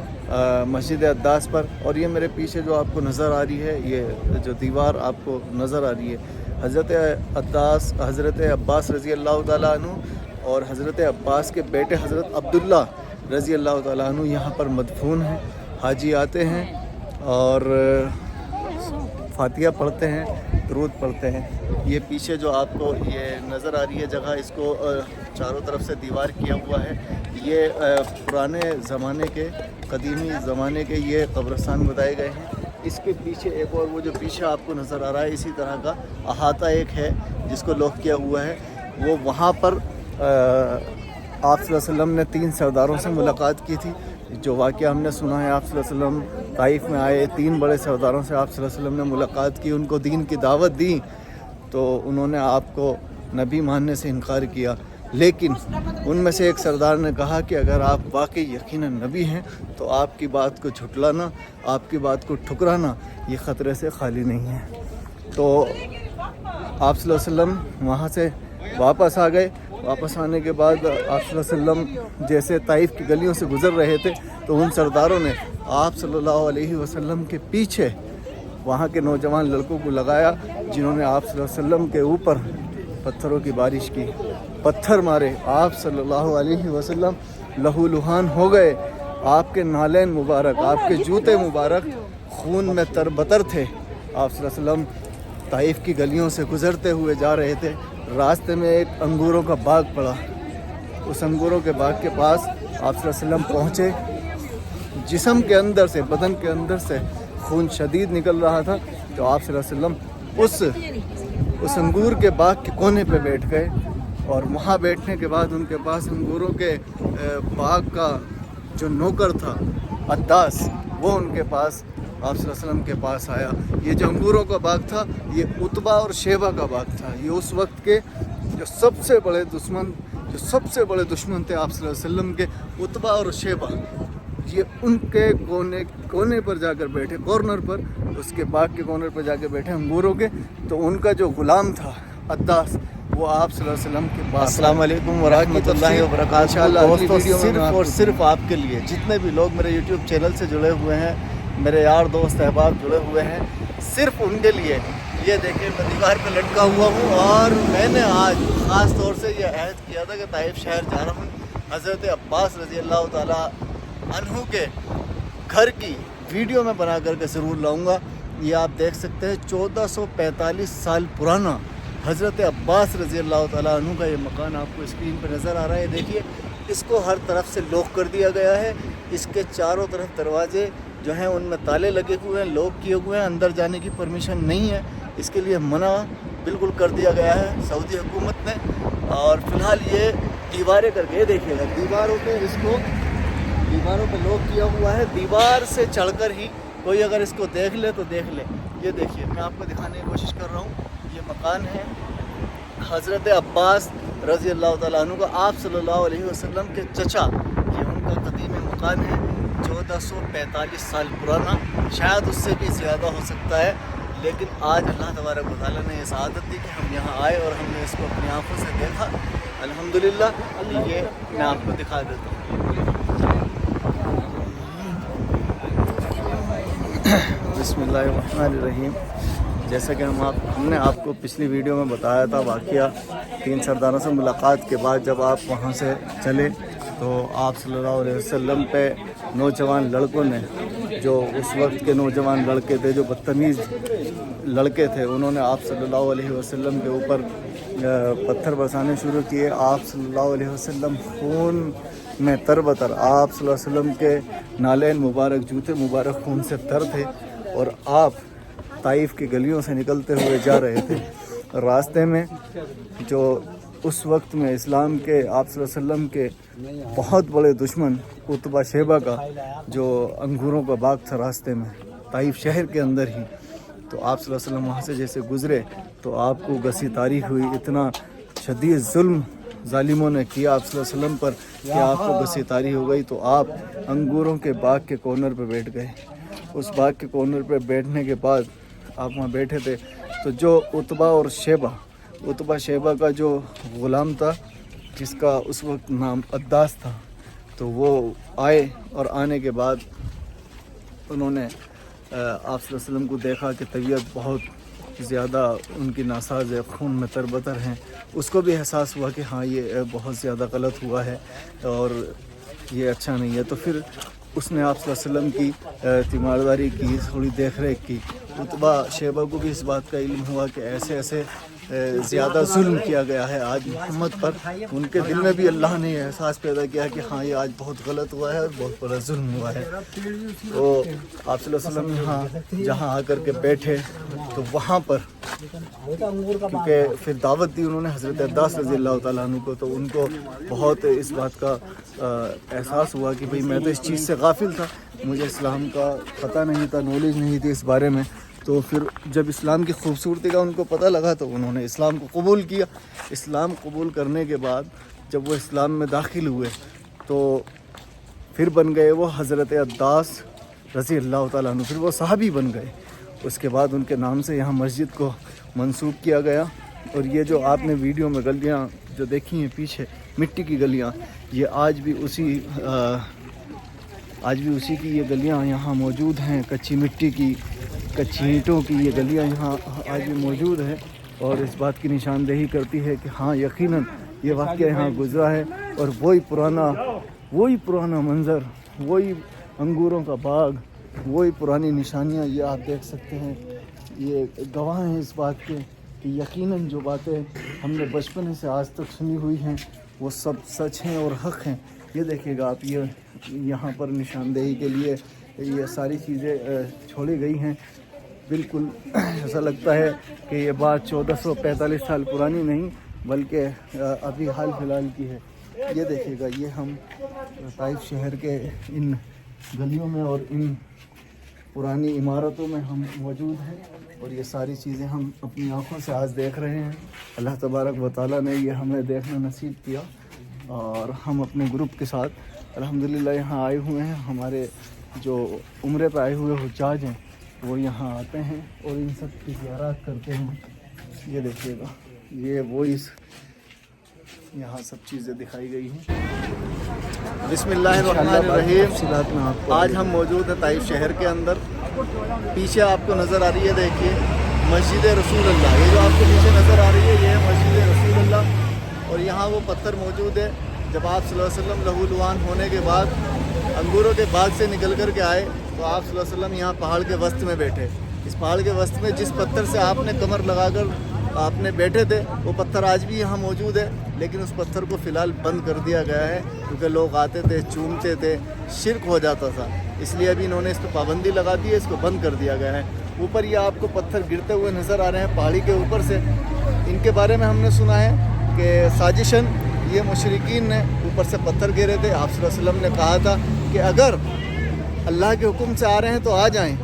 Speaker 2: मस्जिद अब्बास पर और ये मेरे पीछे जो आपको नज़र आ रही है, ये जो दीवार आपको नज़र आ रही है, हज़रत अब्बास रज़ी अल्लाह ताला अन्हु और हज़रत अब्बास के बेटे हज़रत अब्दुल्ला रज़ी अल्लाह ताला अन्हु यहाँ पर मदफून हैं। हाजी आते हैं और फातिहा पढ़ते हैं, दुरूद पढ़ते हैं। ये पीछे जो आपको ये नज़र आ रही है जगह, इसको चारों तरफ से दीवार किया हुआ है। ये पुराने ज़माने के, कदीमी ज़माने के ये कब्रिस्तान बताए गए हैं। इसके पीछे एक और वो जो पीछे आपको नज़र आ रहा है, इसी तरह का अहाता एक है जिसको लॉक किया हुआ है। वो वहाँ पर
Speaker 1: آپ صلی اللہ علیہ وسلم نے 3 سرداروں سے ملاقات کی تھی. جو واقعہ ہم نے سنا ہے, آپ صلی اللہ علیہ وسلم طائف میں آئے, 3 بڑے سرداروں سے آپ صلی اللہ علیہ وسلم نے ملاقات کی, ان کو دین کی دعوت دی, تو انہوں نے آپ کو نبی ماننے سے انکار کیا. لیکن ان میں سے ایک سردار نے کہا کہ اگر آپ واقعی یقیناً نبی ہیں تو آپ کی بات کو جھٹلانا, آپ کی بات کو ٹھکرانا یہ خطرے سے خالی نہیں ہے. تو آپ صلی اللہ علیہ وسلم وہاں سے واپس آ گئے. واپس آنے کے بعد آپ صلی اللہ علیہ وسلم جیسے طائف کی گلیوں سے گزر رہے تھے تو ان سرداروں نے آپ صلی اللہ علیہ وسلم کے پیچھے وہاں کے نوجوان لڑکوں کو لگایا, جنہوں نے آپ صلی اللہ علیہ وسلم کے اوپر پتھروں کی بارش کی, پتھر مارے. آپ صلی اللہ علیہ وسلم لہو لہان ہو گئے. آپ کے نالین مبارک, آپ کے جوتے مبارک خون میں تربتر تھے. آپ صلی اللہ علیہ وسلم طائف کی گلیوں سے گزرتے ہوئے جا رہے تھے. راستے میں ایک انگوروں کا باغ پڑا. اس انگوروں کے باغ کے پاس آپ صلی اللہ علیہ وسلم پہنچے. جسم کے اندر سے, بدن کے اندر سے خون شدید نکل رہا تھا. تو آپ صلی اللہ علیہ وسلم اس انگور کے باغ کے کونے پہ بیٹھ گئے, اور وہاں بیٹھنے کے بعد ان کے پاس انگوروں کے باغ کا جو نوکر تھا عداس, وہ ان کے پاس آپ صلی اللہ علیہ وسلم کے پاس آیا. یہ جو انگوروں کا باغ تھا یہ عتبہ اور شیبہ کا باغ تھا. یہ اس وقت کے جو سب سے بڑے دشمن تھے آپ صلی اللہ علیہ وسلم کے, عتبہ اور شیبہ. یہ ان کے کونے پر جا کر بیٹھے, کارنر پر, اس کے باغ کے کارنر پر جا کے بیٹھے انگوروں کے. تو ان کا جو غلام تھا عداس, وہ آپ صلی اللہ علیہ وسلم کے پاس. السلام علیکم ورحمۃ اللہ وبرکاتہ. دوستو, صرف اور صرف آپ کے لیے, جتنے بھی لوگ میرے یوٹیوب چینل سے جڑے ہوئے ہیں, میرے یار دوست احباب جڑے ہوئے ہیں, صرف ان کے لیے. یہ دیکھیں میں دیوار پہ لٹکا ہوا ہوں, اور میں نے آج خاص طور سے یہ عہد کیا تھا کہ طائف شہر جا رہا ہوں. حضرت عباس رضی اللہ تعالیٰ عنہ کے گھر کی ویڈیو میں بنا کر کے ضرور لاؤں گا. یہ آپ دیکھ سکتے ہیں 1445 سال پرانا حضرت عباس رضی اللہ تعالیٰ عنہ کا یہ مکان آپ کو اسکرین پہ نظر آ رہا ہے. دیکھیے, اس کو ہر طرف سے لاک کر دیا گیا ہے. اس کے چاروں طرف دروازے جو ہیں ان میں تالے لگے ہوئے ہیں, لاک کیے ہوئے ہیں. اندر جانے کی پرمیشن نہیں ہے, اس کے لیے منع بالکل کر دیا گیا ہے سعودی حکومت نے. اور فی الحال یہ دیواریں کر کے دیکھیے گا, دیواروں پہ لاک کیا ہوا ہے. دیوار سے چڑھ کر ہی کوئی اگر اس کو دیکھ لے تو دیکھ لے. یہ دیکھیے, میں آپ کو دکھانے کی کوشش کر رہا ہوں. یہ مکان ہے حضرت عباس رضی اللہ تعالیٰ عنہ کا, آپ صلی اللہ علیہ وسلم کے چچا. یہ ان کا قدیم مکان ہے, 1445 سال پرانا, شاید اس سے بھی زیادہ ہو سکتا ہے. لیکن آج اللہ تبارک و تعالیٰ نے یہ سعادت دی کہ ہم یہاں آئے اور ہم نے اس کو اپنی آنکھوں سے دیکھا. الحمدللہ. یہ میں آپ کو دکھا دیتا ہوں. بسم اللہ الرحمن الرحیم. جیسا کہ ہم نے آپ کو پچھلی ویڈیو میں بتایا تھا واقعہ, 3 سرداروں سے ملاقات کے بعد جب آپ وہاں سے چلے تو آپ صلی اللہ علیہ وسلم پہ نوجوان لڑکوں نے, جو اس وقت کے نوجوان لڑکے تھے, جو بدتمیز لڑکے تھے, انہوں نے آپ صلی اللہ علیہ وسلم کے اوپر پتھر برسانے شروع کیے. آپ صلی اللہ علیہ وسلم خون میں تربتر, آپ صلی اللہ علیہ وسلم کے نالین مبارک, جوتے مبارک خون سے تر تھے, اور آپ طائف کی گلیوں سے نکلتے ہوئے جا رہے تھے. راستے میں جو اس وقت میں اسلام کے آپ صلی اللہ علیہ وسلم کے بہت بڑے دشمن عتبہ شیبہ کا جو انگوروں کا باغ تھا راستے میں طائف شہر کے اندر ہی, تو آپ صلی اللہ علیہ وسلم وہاں سے جیسے گزرے تو آپ کو گسی تاری ہوئی. اتنا شدید ظلم ظالموں نے کیا آپ صلی اللہ علیہ وسلم پر کہ آپ کو گسی تاری ہو گئی. تو آپ انگوروں کے باغ کے کارنر پہ بیٹھ گئے. اس باغ کے کارنر پہ بیٹھنے کے بعد آپ وہاں بیٹھے تھے تو جو عتبہ شیبہ کا جو غلام تھا, جس کا اس وقت نام عداس تھا, تو وہ آئے, اور آنے کے بعد انہوں نے آپ صلی اللہ علیہ وسلم کو دیکھا کہ طبیعت بہت زیادہ ان کی ناساز ہے, خون میں تربتر ہیں. اس کو بھی احساس ہوا کہ ہاں یہ بہت زیادہ غلط ہوا ہے اور یہ اچھا نہیں ہے. تو پھر اس نے آپ صلی اللہ علیہ وسلم کی تیمارداری کی, تھوڑی دیکھ ریکھ کی. عتبہ شیبہ کو بھی اس بات کا علم ہوا کہ ایسے زیادہ ظلم کیا گیا ہے آج محمد پر. ان کے دل میں بھی اللہ نے یہ احساس پیدا کیا کہ ہاں یہ آج بہت غلط ہوا ہے اور بہت بڑا ظلم ہوا ہے. تو آپ صلی اللہ علیہ وسلم یہاں جہاں آ کر کے بیٹھے تو وہاں پر
Speaker 2: کیونکہ پھر دعوت دی انہوں نے حضرت عباس رضی اللہ تعالیٰ عنہ کو، تو ان کو بہت اس بات کا احساس ہوا کہ بھئی میں تو اس چیز سے غافل تھا، مجھے اسلام کا پتہ نہیں تھا، نالج نہیں تھی اس بارے میں. تو پھر جب اسلام کی خوبصورتی کا ان کو پتہ لگا تو انہوں نے اسلام کو قبول کیا. اسلام قبول کرنے کے بعد جب وہ اسلام میں داخل ہوئے تو پھر بن گئے وہ حضرت عباس رضی اللہ تعالیٰ عنہ، پھر وہ صحابی بن گئے. اس کے بعد ان کے نام سے یہاں مسجد کو منسوب کیا گیا. اور یہ جو آپ نے ویڈیو میں گلیاں جو دیکھی ہیں پیچھے مٹی کی گلیاں، یہ آج بھی اسی کی یہ گلیاں یہاں موجود ہیں، کچی مٹی کی، کچی اینٹوں کی یہ گلیاں یہاں آج بھی موجود ہے. اور اس بات کی نشاندہی کرتی ہے کہ ہاں یقیناً یہ واقعہ یہاں گزرا ہے. اور وہی پرانا منظر، وہی انگوروں کا باغ، وہی پرانی نشانیاں یہ آپ دیکھ سکتے ہیں. یہ گواہ ہیں اس بات کے کہ یقیناً جو باتیں ہم نے بچپن سے آج تک سنی ہوئی ہیں وہ سب سچ ہیں اور حق ہیں. یہ دیکھیے گا آپ، یہ یہاں پر نشاندہی کے لیے یہ ساری چیزیں چھوڑی گئی ہیں. بالکل ایسا لگتا ہے کہ یہ بات 1445 سال پرانی نہیں بلکہ ابھی حال فی الحال کی ہے. یہ دیکھیے گا، یہ ہم طائف شہر کے ان گلیوں میں اور ان پرانی عمارتوں میں ہم موجود ہیں، اور یہ ساری چیزیں ہم اپنی آنکھوں سے آج دیکھ رہے ہیں. اللہ تبارک و تعالیٰ نے یہ ہمیں دیکھنا نصیب کیا، اور ہم اپنے گروپ کے ساتھ الحمدللہ یہاں آئے ہوئے ہیں. ہمارے جو عمرے پہ آئے ہوئے حجاج ہیں وہ یہاں آتے ہیں اور ان سب کی زیارات کرتے ہیں. یہ دیکھیے گا، یہ وہی یہاں سب چیزیں دکھائی گئی ہیں. بسم اللہ الرحمن الرحیم. آج ہم موجود ہیں طائف شہر کے اندر. پیچھے آپ کو نظر آ رہی ہے، دیکھیے مسجد رسول اللہ. یہ جو آپ کو پیچھے نظر آ رہی ہے یہ ہے مسجد رسول اللہ. اور یہاں وہ پتھر موجود ہے جب آپ صلی اللہ علیہ وسلم لہو لعان ہونے کے بعد انگوروں کے باغ سے نکل کر کے آئے تو آپ صلی اللہ علیہ وسلم یہاں پہاڑ کے وسط میں بیٹھے. اس پہاڑ کے وسط میں جس پتھر سے آپ نے کمر لگا کر آپ نے بیٹھے تھے وہ پتھر آج بھی یہاں موجود ہے، لیکن اس پتھر کو فی الحال بند کر دیا گیا ہے کیونکہ لوگ آتے تھے، چومتے تھے، شرک ہو جاتا تھا. اس لیے ابھی انہوں نے اس پہ پابندی لگا دی ہے، اس کو بند کر دیا گیا ہے. اوپر یہ آپ کو پتھر گرتے ہوئے نظر آ رہے ہیں پہاڑی کے اوپر سے. ان کے بارے میں ہم نے سنا ہے کہ سازشاً یہ مشرکین نے اوپر سے پتھر گرے تھے. آپ صلی اللہ علیہ وسلم نے کہا تھا کہ اگر اللہ کے حکم سے آ رہے ہیں تو آ جائیں،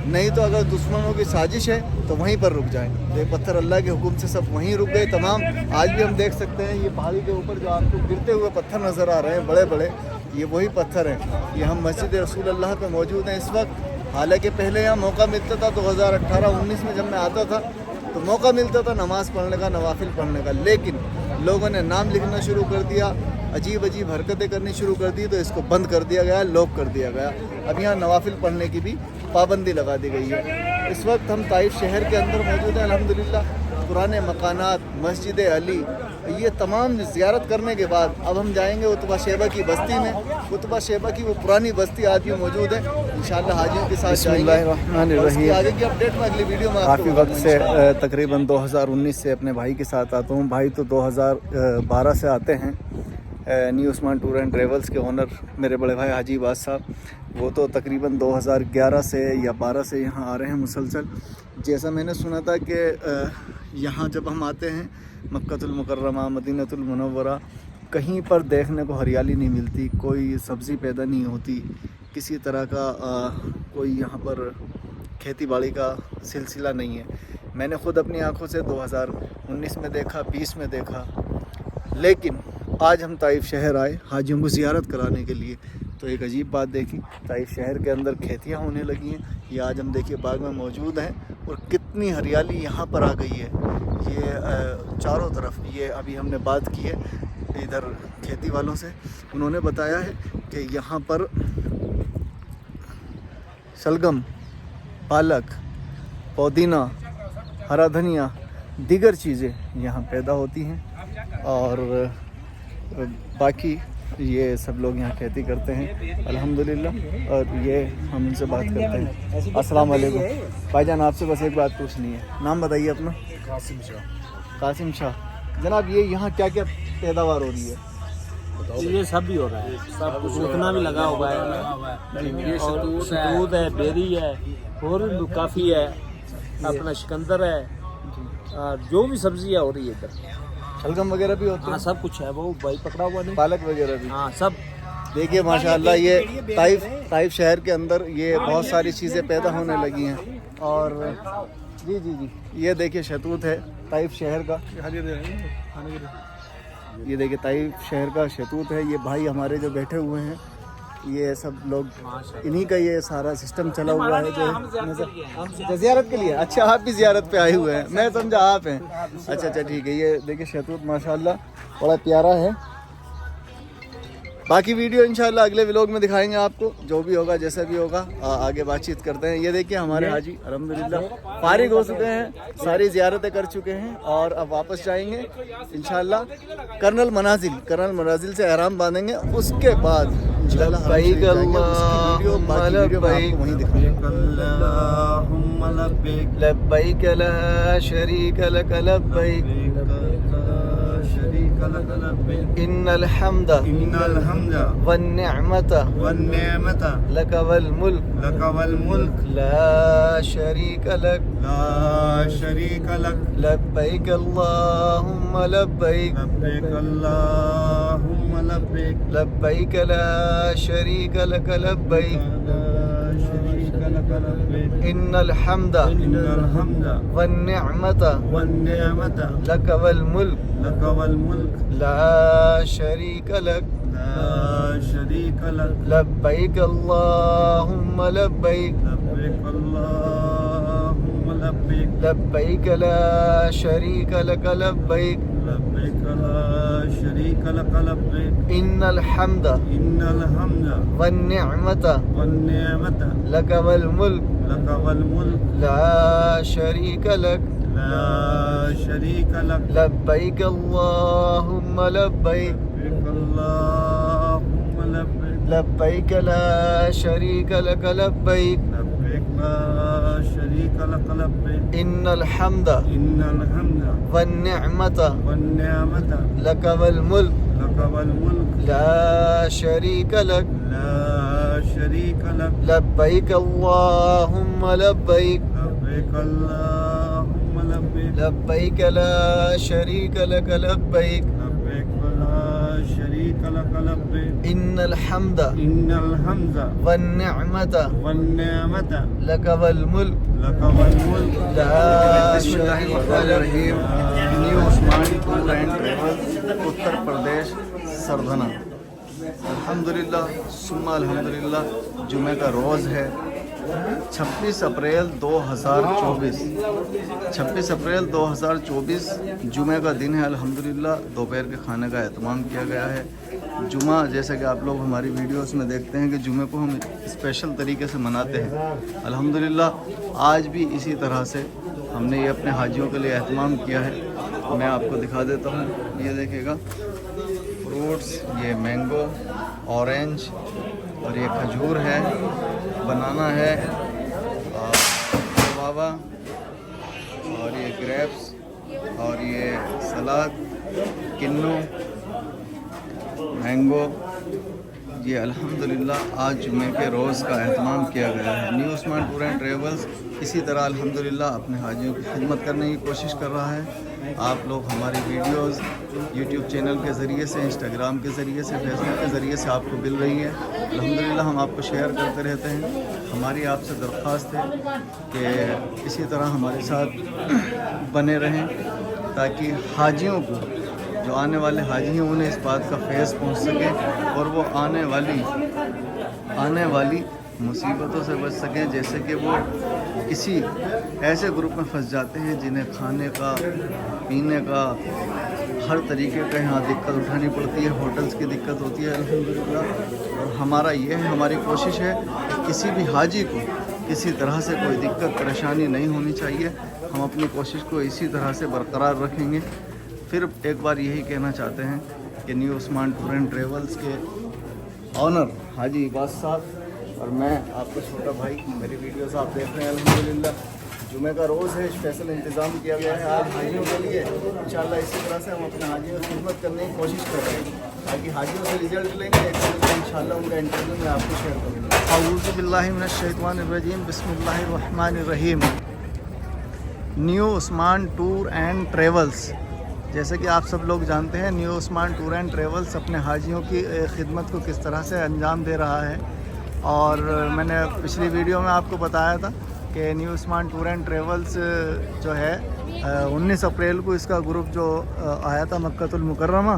Speaker 2: نہیں تو اگر دشمنوں کی سازش ہے تو وہیں پر رک جائیں. تو یہ پتھر اللہ کے حکم سے سب وہیں رک گئے تمام. آج بھی ہم دیکھ سکتے ہیں یہ پہاڑی کے اوپر جو آپ کو گرتے ہوئے پتھر نظر آ رہے ہیں بڑے بڑے، یہ وہی پتھر ہیں. یہ ہم مسجد رسول اللہ پہ موجود ہیں اس وقت. حالانکہ پہلے یہاں موقع ملتا تھا 2018-19 میں جب میں آتا تھا تو موقع ملتا تھا نماز پڑھنے کا، نوافل پڑھنے کا، لیکن لوگوں نے نام لکھنا شروع کر دیا، عجیب حرکتیں کرنی شروع کر دی تو اس کو بند کر دیا گیا، لاک کر دیا گیا. اب یہاں نوافل پڑھنے کی بھی پابندی لگا دی گئی ہے. اس وقت ہم طائف شہر کے اندر موجود ہیں. الحمدللہ پرانے مکانات، مسجد علی، یہ تمام زیارت کرنے کے بعد اب ہم جائیں گے اتبا شیبہ کی بستی میں. اتبا شیبہ کی وہ پرانی بستی آج بھی موجود ہے. انشاءاللہ حاجیوں کے ساتھ جائیں گے. بسم اللہ الرحمن الرحیم. آگے کی اپڈیٹ میں اگلی ویڈیو میں کافی وقت سے تقریباً 2019 سے اپنے بھائی کے ساتھ آتا ہوں. بھائی تو 2012 سے آتے ہیں. New Usman tour and travels کے اونر میرے بڑے بھائی حاجی عباس صاحب، وہ تو تقریباً 2011 سے یا 12 سے یہاں آ رہے ہیں مسلسل. جیسا میں نے سنا تھا کہ یہاں جب ہم آتے ہیں مکہ المکرمہ، مدینہ المنورہ، کہیں پر دیکھنے کو ہریالی نہیں ملتی، کوئی سبزی پیدا نہیں ہوتی، کسی طرح کا کوئی یہاں پر کھیتی باڑی کا سلسلہ نہیں ہے. میں نے خود اپنی آنکھوں سے 2019 میں دیکھا، 20 میں دیکھا. لیکن آج ہم طائف شہر آئے حاجیوں کو زیارت کرانے کے لیے تو ایک عجیب بات دیکھی. طائف شہر کے اندر کھیتیاں ہونے لگی ہیں. یہ آج ہم دیکھیے باغ میں موجود ہیں اور کتنی ہریالی یہاں پر آ گئی ہے. یہ چاروں طرف، یہ ابھی ہم نے بات کی ہے ادھر کھیتی والوں سے، انہوں نے بتایا ہے کہ یہاں پر شلگم، پالک، پودینہ، ہرا دھنیا، دیگر چیزیں یہاں پیدا ہوتی ہیں. اور باقی یہ سب لوگ یہاں کھیتی کرتے ہیں الحمدللہ. اور یہ ہم ان سے بات کرتے ہیں. السلام علیکم بھائی جان، آپ سے بس ایک بات پوچھنی ہے. نام بتائیے اپنا.
Speaker 7: قاسم شاہ.
Speaker 2: قاسم شاہ جناب، یہ یہاں کیا کیا پیداوار ہو رہی ہے؟
Speaker 7: یہ سب بھی ہو رہا ہے، سب کچھ اتنا بھی لگا ہوا ہے. اور ستوت ہے، بیری ہے، اور بھی کافی ہے. اپنا شکندر ہے، जो भी सब्जियाँ हो रही है इधर,
Speaker 2: शलगम वगैरह भी होते
Speaker 7: हाँ
Speaker 2: हैं,
Speaker 7: सब कुछ है। वो भाई पकड़ा हुआ नहीं,
Speaker 2: पालक वगैरह भी।
Speaker 7: हाँ सब।
Speaker 2: देखिए माशाल्लाह ये ताइफ शहर के अंदर ये बहुत सारी चीज़ें पैदा होने लगी हैं। और जी जी जी, ये देखिए शहतूत है ताइफ शहर का, ये देखिए ताइफ शहर का शहतूत है। ये भाई हमारे जो बैठे हुए हैं ये सब लोग, इन्हीं का ये सारा सिस्टम चला हुआ है जो ज़ियारत के लिए। अच्छा आप भी ज़ियारत पे आए हुए हैं, मैं समझा आप हैं। अच्छा अच्छा ठीक है। ये देखिए शहतूत माशाल्लाह बड़ा प्यारा है। बाकी वीडियो इंशाल्लाह अगले व्लॉग में दिखाएंगे आपको, जो भी होगा जैसा भी होगा आगे बातचीत करते हैं। ये देखिए हमारे हाजी अल्हम्दुलिल्लाह फारिग हो चुके हैं, सारी ज़ियारतें कर चुके हैं और अब वापस जाएंगे इंशाल्लाह कर्नल मनाजिल से एहराम बांधेंगे। उसके बाद इंशाल्लाह वहीं दिखाएंगे। लब्बैक ला शरीक लक लब्बैक इन्नल हम्दा वन्निअमता लक वल मुल्क ला शरीक लक लब्बैक अल्लाहुम्मा लब्बैक लब्बैक ला शरीक लक लब्बैक इन्नल हम्दा वन्निअमता लक वल मुल्क ला शरीक लक लब्बैक अल्लाहुम्मा लब्बैक लब्बैक ला शरीक लक लब्बैक इन्नल हम्दा वन्निअमता लक वल मुल्क ला शरीक लक लब्बैक अल्लाहुम्मा लब्बैक लब्बैक ला शरीक लक लब्बैक इन्नल हम्दा वन्निअमता लक वल मुल्क ला शरीक लक लब्बैक अल्लाहुम्मा लब्बैक लब्बैक ला शरीक लक लब्बैक इन्नल हम्दा वन्निअमता लक वल मुल्क ला शरीक लक। New Usman tour and travels Uttar Pradesh Sardhana. अल्हम्दुलिल्लाह सुम्मा अल्हम्दुलिल्लाह जुमे का रोज़ है 26 अप्रैल 2024। 26 अप्रैल 2024 जुमे का दिन है। अल्हम्दुलिल्लाह दोपहर के खाने का एहतमाम किया गया है। जुमा जैसा कि आप लोग हमारी वीडियोस में देखते हैं कि जुमे को हम स्पेशल तरीके से मनाते हैं। अल्हम्दुलिल्लाह आज भी इसी तरह से हमने ये अपने हाजियों के लिए एहतमाम किया है। मैं आपको दिखा देता हूँ, ये देखिएगा फ्रूट्स, ये मैंगो, ऑरेंज और ये खजूर है, बनाना है, गुआवा और ये ग्रेप्स और ये सलाद, किन्नू, मैंगो। ये अल्हम्दुलिल्लाह आज जुमे के रोज़ का एहतमाम किया गया है। New Usman tour and travels इसी तरह अल्हम्दुलिल्लाह अपने हाजियों की खिदमत करने की कोशिश कर रहा है। आप लोग हमारी वीडियोस यूट्यूब चैनल के ज़रिए से, इंस्टाग्राम के ज़रिए से, फेसबुक के ज़रिए से आपको मिल रही है। अल्हम्दुलिल्लाह हम आपको शेयर करते रहते हैं। हमारी आपसे दरख्वास्त है कि इसी तरह हमारे साथ बने रहें ताकि हाजियों को, जो आने वाले हाजी हैं, उन्हें इस बात का फैज़ पहुंच सके और वो आने वाली मुसीबतों से बच सकें। जैसे कि वो किसी ऐसे ग्रुप में फंस जाते हैं जिन्हें खाने का, पीने का, हर तरीके का यहाँ दिक्कत उठानी पड़ती है, होटल्स की दिक्कत होती है। अल्हम्दुलिल्लाह और हमारा ये है, हमारी कोशिश है कि किसी भी हाजी को किसी तरह से कोई दिक्कत परेशानी नहीं होनी चाहिए। हम अपनी कोशिश को इसी तरह से बरकरार रखेंगे। फिर एक बार यही कहना चाहते हैं कि new Usman tour and travels के ऑनर हाजी इबास साहब और मैं आपका छोटा भाई, मेरी वीडियोस आप देख रहे हैं। अल्हम्दुलिल्लाह जुमे का रोज़ है, स्पेशल इंतज़ाम किया गया है आज हाजियों के लिए। इंशाल्लाह इसी तरह से हम अपने हाजियों की खिदमत करने की कोशिश कर रहे हैं ताकि हाजियों से रिजल्ट लेंगे। इंशाल्लाह उनका इंटरव्यू में आपको शेयर करूँगा। औज़ु बिल्लाहि मिनश शैतानिर रजीम, बिस्मिल्लाहिर रहमानिर रहीम। New Usman tour and travels. جیسے کہ آپ سب لوگ جانتے ہیں new Usman tour and travels اپنے حاجیوں کی خدمت کو کس طرح سے انجام دے رہا ہے. اور میں نے پچھلی ویڈیو میں آپ کو بتایا تھا کہ new Usman tour and travels جو ہے 19 اپریل کو اس کا گروپ جو آیا تھا مکہ المکرمہ،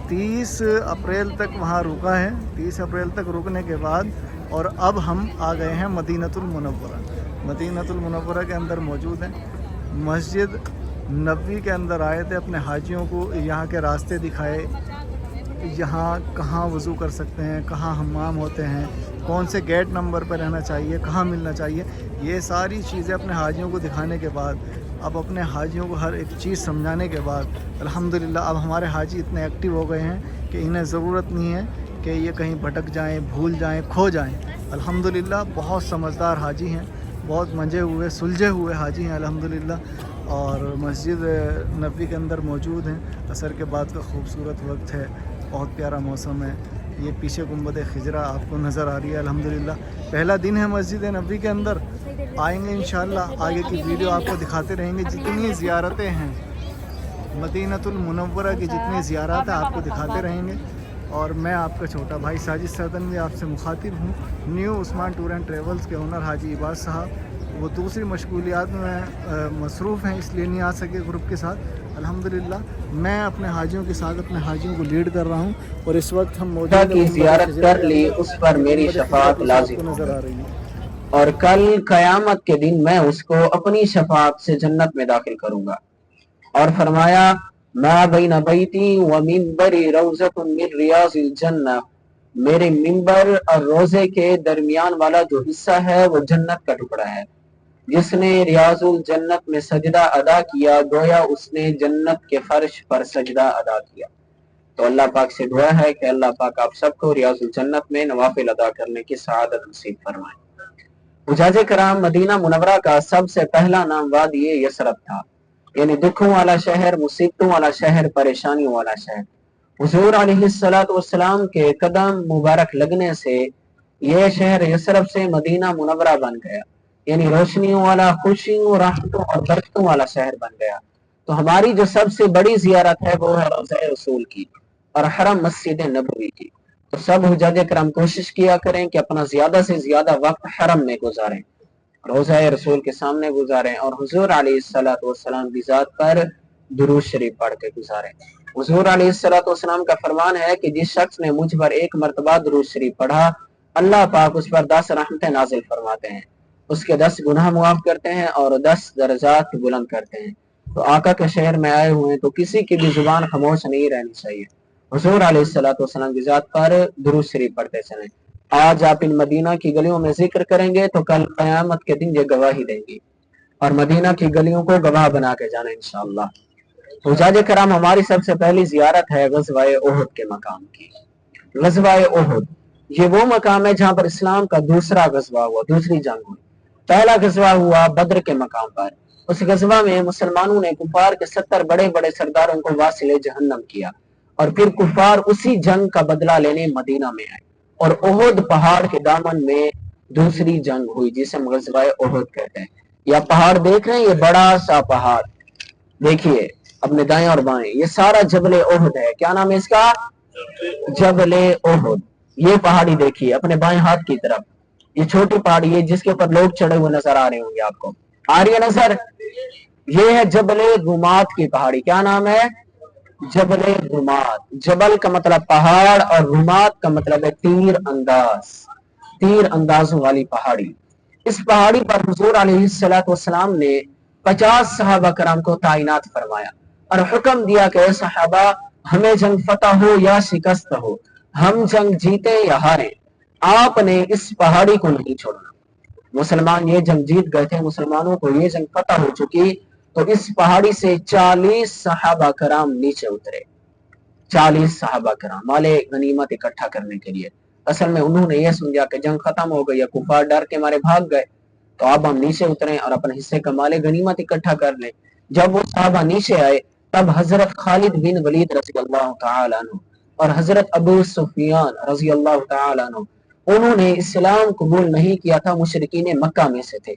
Speaker 2: 30 اپریل تک وہاں رکا ہے. 30 اپریل تک رکنے کے بعد اور اب ہم آ گئے ہیں مدینۃ المنورہ. مدینۃ المنورہ کے اندر موجود ہیں. مسجد نبوی کے اندر آئے تھے، اپنے حاجیوں کو یہاں کے راستے دکھائے، یہاں کہاں وضو کر سکتے ہیں، کہاں حمام ہوتے ہیں، کون سے گیٹ نمبر پہ رہنا چاہیے، کہاں ملنا چاہیے. یہ ساری چیزیں اپنے حاجیوں کو دکھانے کے بعد، اب اپنے حاجیوں کو ہر ایک چیز سمجھانے کے بعد الحمدللہ اب ہمارے حاجی اتنے ایکٹیو ہو گئے ہیں کہ انہیں ضرورت نہیں ہے کہ یہ کہیں بھٹک جائیں، بھول جائیں، کھو جائیں. الحمدللہ بہت سمجھدار حاجی ہیں، بہت منجے ہوئے سلجھے ہوئے حاجی ہیں الحمدللہ. اور مسجد نبوی کے اندر موجود ہیں. عصر کے بعد کا خوبصورت وقت ہے، بہت پیارا موسم ہے. یہ پیچھے گنبد خضرا آپ کو نظر آ رہی ہے الحمدللہ. پہلا دن ہے مسجد نبوی کے اندر. آئیں گے انشاءاللہ، آگے کی ویڈیو آپ کو دکھاتے رہیں گے. جتنی زیارتیں ہیں مدینۃ المنورہ کی، جتنی زیارات ہیں آپ کو دکھاتے رہیں گے. اور میں آپ کا چھوٹا بھائی ساجد سردنوی آپ سے مخاطب ہوں. New Usman tour and travels کے اونر حاجی عباس صاحب وہ دوسری مشغولیات میں مصروف ہیں، اس لیے نہیں آ سکے گروپ کے ساتھ. الحمدللہ میں اپنے حاجیوں کے ساتھ اپنے حاجیوں کو لیڈ کر رہا ہوں. اور اس وقت ہم موجود
Speaker 8: کی زیارت کر لی، اس پر میری شفاعت لازم
Speaker 2: نظر آ رہی ہے.
Speaker 8: اور کل قیامت کے دن میں اس کو اپنی شفاعت سے جنت میں داخل کروں گا. اور فرمایا ما بین بیتی و منبری روضۃ من ریاض الجنہ، میرے منبر اور روزے کے درمیان والا جو حصہ ہے وہ جنت کا ٹکڑا ہے. جس نے ریاض الجنت میں سجدہ ادا کیا گویا اس نے جنت کے فرش پر سجدہ ادا کیا. تو اللہ پاک سے دعا ہے کہ اللہ پاک آپ سب کو ریاض الجنت میں نوافل ادا کرنے کی سعادت نصیب فرمائے. حجاج کرام، مدینہ منورہ کا سب سے پہلا نام وادی یثرب تھا، یعنی دکھوں والا شہر، مصیبتوں والا شہر، پریشانیوں والا شہر. حضور علیہ السلام کے قدم مبارک لگنے سے یہ شہر یثرب سے مدینہ منورہ بن گیا، یعنی روشنیوں والا، خوشیوں، رحمتوں اور برکتوں والا شہر بن گیا. تو ہماری جو سب سے بڑی زیارت ہے وہ ہے روضہ رسول کی اور حرم مسجد نبوی کی. تو سب حجاج کرام کوشش کیا کریں کہ اپنا زیادہ سے زیادہ وقت حرم میں گزاریں، روضہ رسول کے سامنے گزاریں، اور حضور علیہ السلام کی ذات پر درود شریف پڑھ کے گزاریں. حضور علیہ السلام کا فرمان ہے کہ جس شخص نے مجھ پر ایک مرتبہ درود شریف پڑھا، اللہ پاک اس پر 10 رحمتیں نازل فرماتے ہیں، اس کے 10 گناہ معاف کرتے ہیں اور 10 درجات بلند کرتے ہیں. تو آقا کے شہر میں آئے ہوئے تو کسی کی بھی زبان خاموش نہیں رہنی چاہیے. حضور علیہ السلام کی ذات پر درود شریف پڑھتے چلیں. آج آپ ان مدینہ کی گلیوں میں ذکر کریں گے تو کل قیامت کے دن یہ گواہی دیں گی، اور مدینہ کی گلیوں کو گواہ بنا کے جانا انشاءاللہ. حجاج کرام، ہماری سب سے پہلی زیارت ہے غزوہ احد کے مقام کی. غزوہ احد یہ وہ مقام ہے جہاں پر اسلام کا دوسرا غزوہ ہوا، دوسری جنگ ہوئی. پہلا غزوہ ہوا بدر کے مقام پر. اس غزوہ میں مسلمانوں نے کفار کے 70 بڑے بڑے سرداروں کو واصل جہنم کیا، اور پھر کفار اسی جنگ کا بدلہ لینے مدینہ میں آئے، اور احد پہاڑ کے دامن میں دوسری جنگ ہوئی جسے ہم غزوہ احد کہتے ہیں. یہ پہاڑ دیکھ رہے ہیں، یہ بڑا سا پہاڑ دیکھیے اپنے دائیں اور بائیں، یہ سارا جبل احد ہے. کیا نام ہے اس کا؟ جبل احد. یہ پہاڑی دیکھیے اپنے بائیں ہاتھ کی طرف، یہ چھوٹی پہاڑی ہے جس کے اوپر لوگ چڑھے ہوئے نظر آ رہے ہوں گے. آپ کو آ رہی ہے نظر؟ یہ ہے جبل رمات کی پہاڑی. کیا نام ہے؟ جبل رمات. جبل کا مطلب پہاڑ اور رمات کا مطلب ہے تیر انداز، تیر اندازوں والی پہاڑی. اس پہاڑی پر حضور علیہ السلام نے 50 صحابہ کرام کو تعینات فرمایا اور حکم دیا کہ اے صحابہ، ہمیں جنگ فتح ہو یا شکست ہو، ہم جنگ جیتے یا ہارے، آپ نے اس پہاڑی کو نہیں چھوڑنا. مسلمان یہ جنگ جیت گئے تھے، مسلمانوں کو یہ جنگ فتح ہو چکی، تو اس پہاڑی سے 40 صحابہ کرام نیچے اترے. 40 صحابہ کرام مالے غنیمت اکٹھا کرنے کے لیے. اصل میں انہوں نے یہ سمجھا کہ جنگ ختم ہو گئی یا کفار ڈر کے مارے بھاگ گئے، تو اب ہم نیچے اتریں اور اپنے حصے کا مال غنیمت اکٹھا کر لیں. جب وہ صحابہ نیچے آئے تب حضرت خالد بن ولید رضی اللہ تعالی عنہ اور حضرت ابو سفیان رضی اللہ تعالی عنہ، انہوں نے اسلام قبول نہیں کیا تھا، مشرکین مکہ میں سے تھے.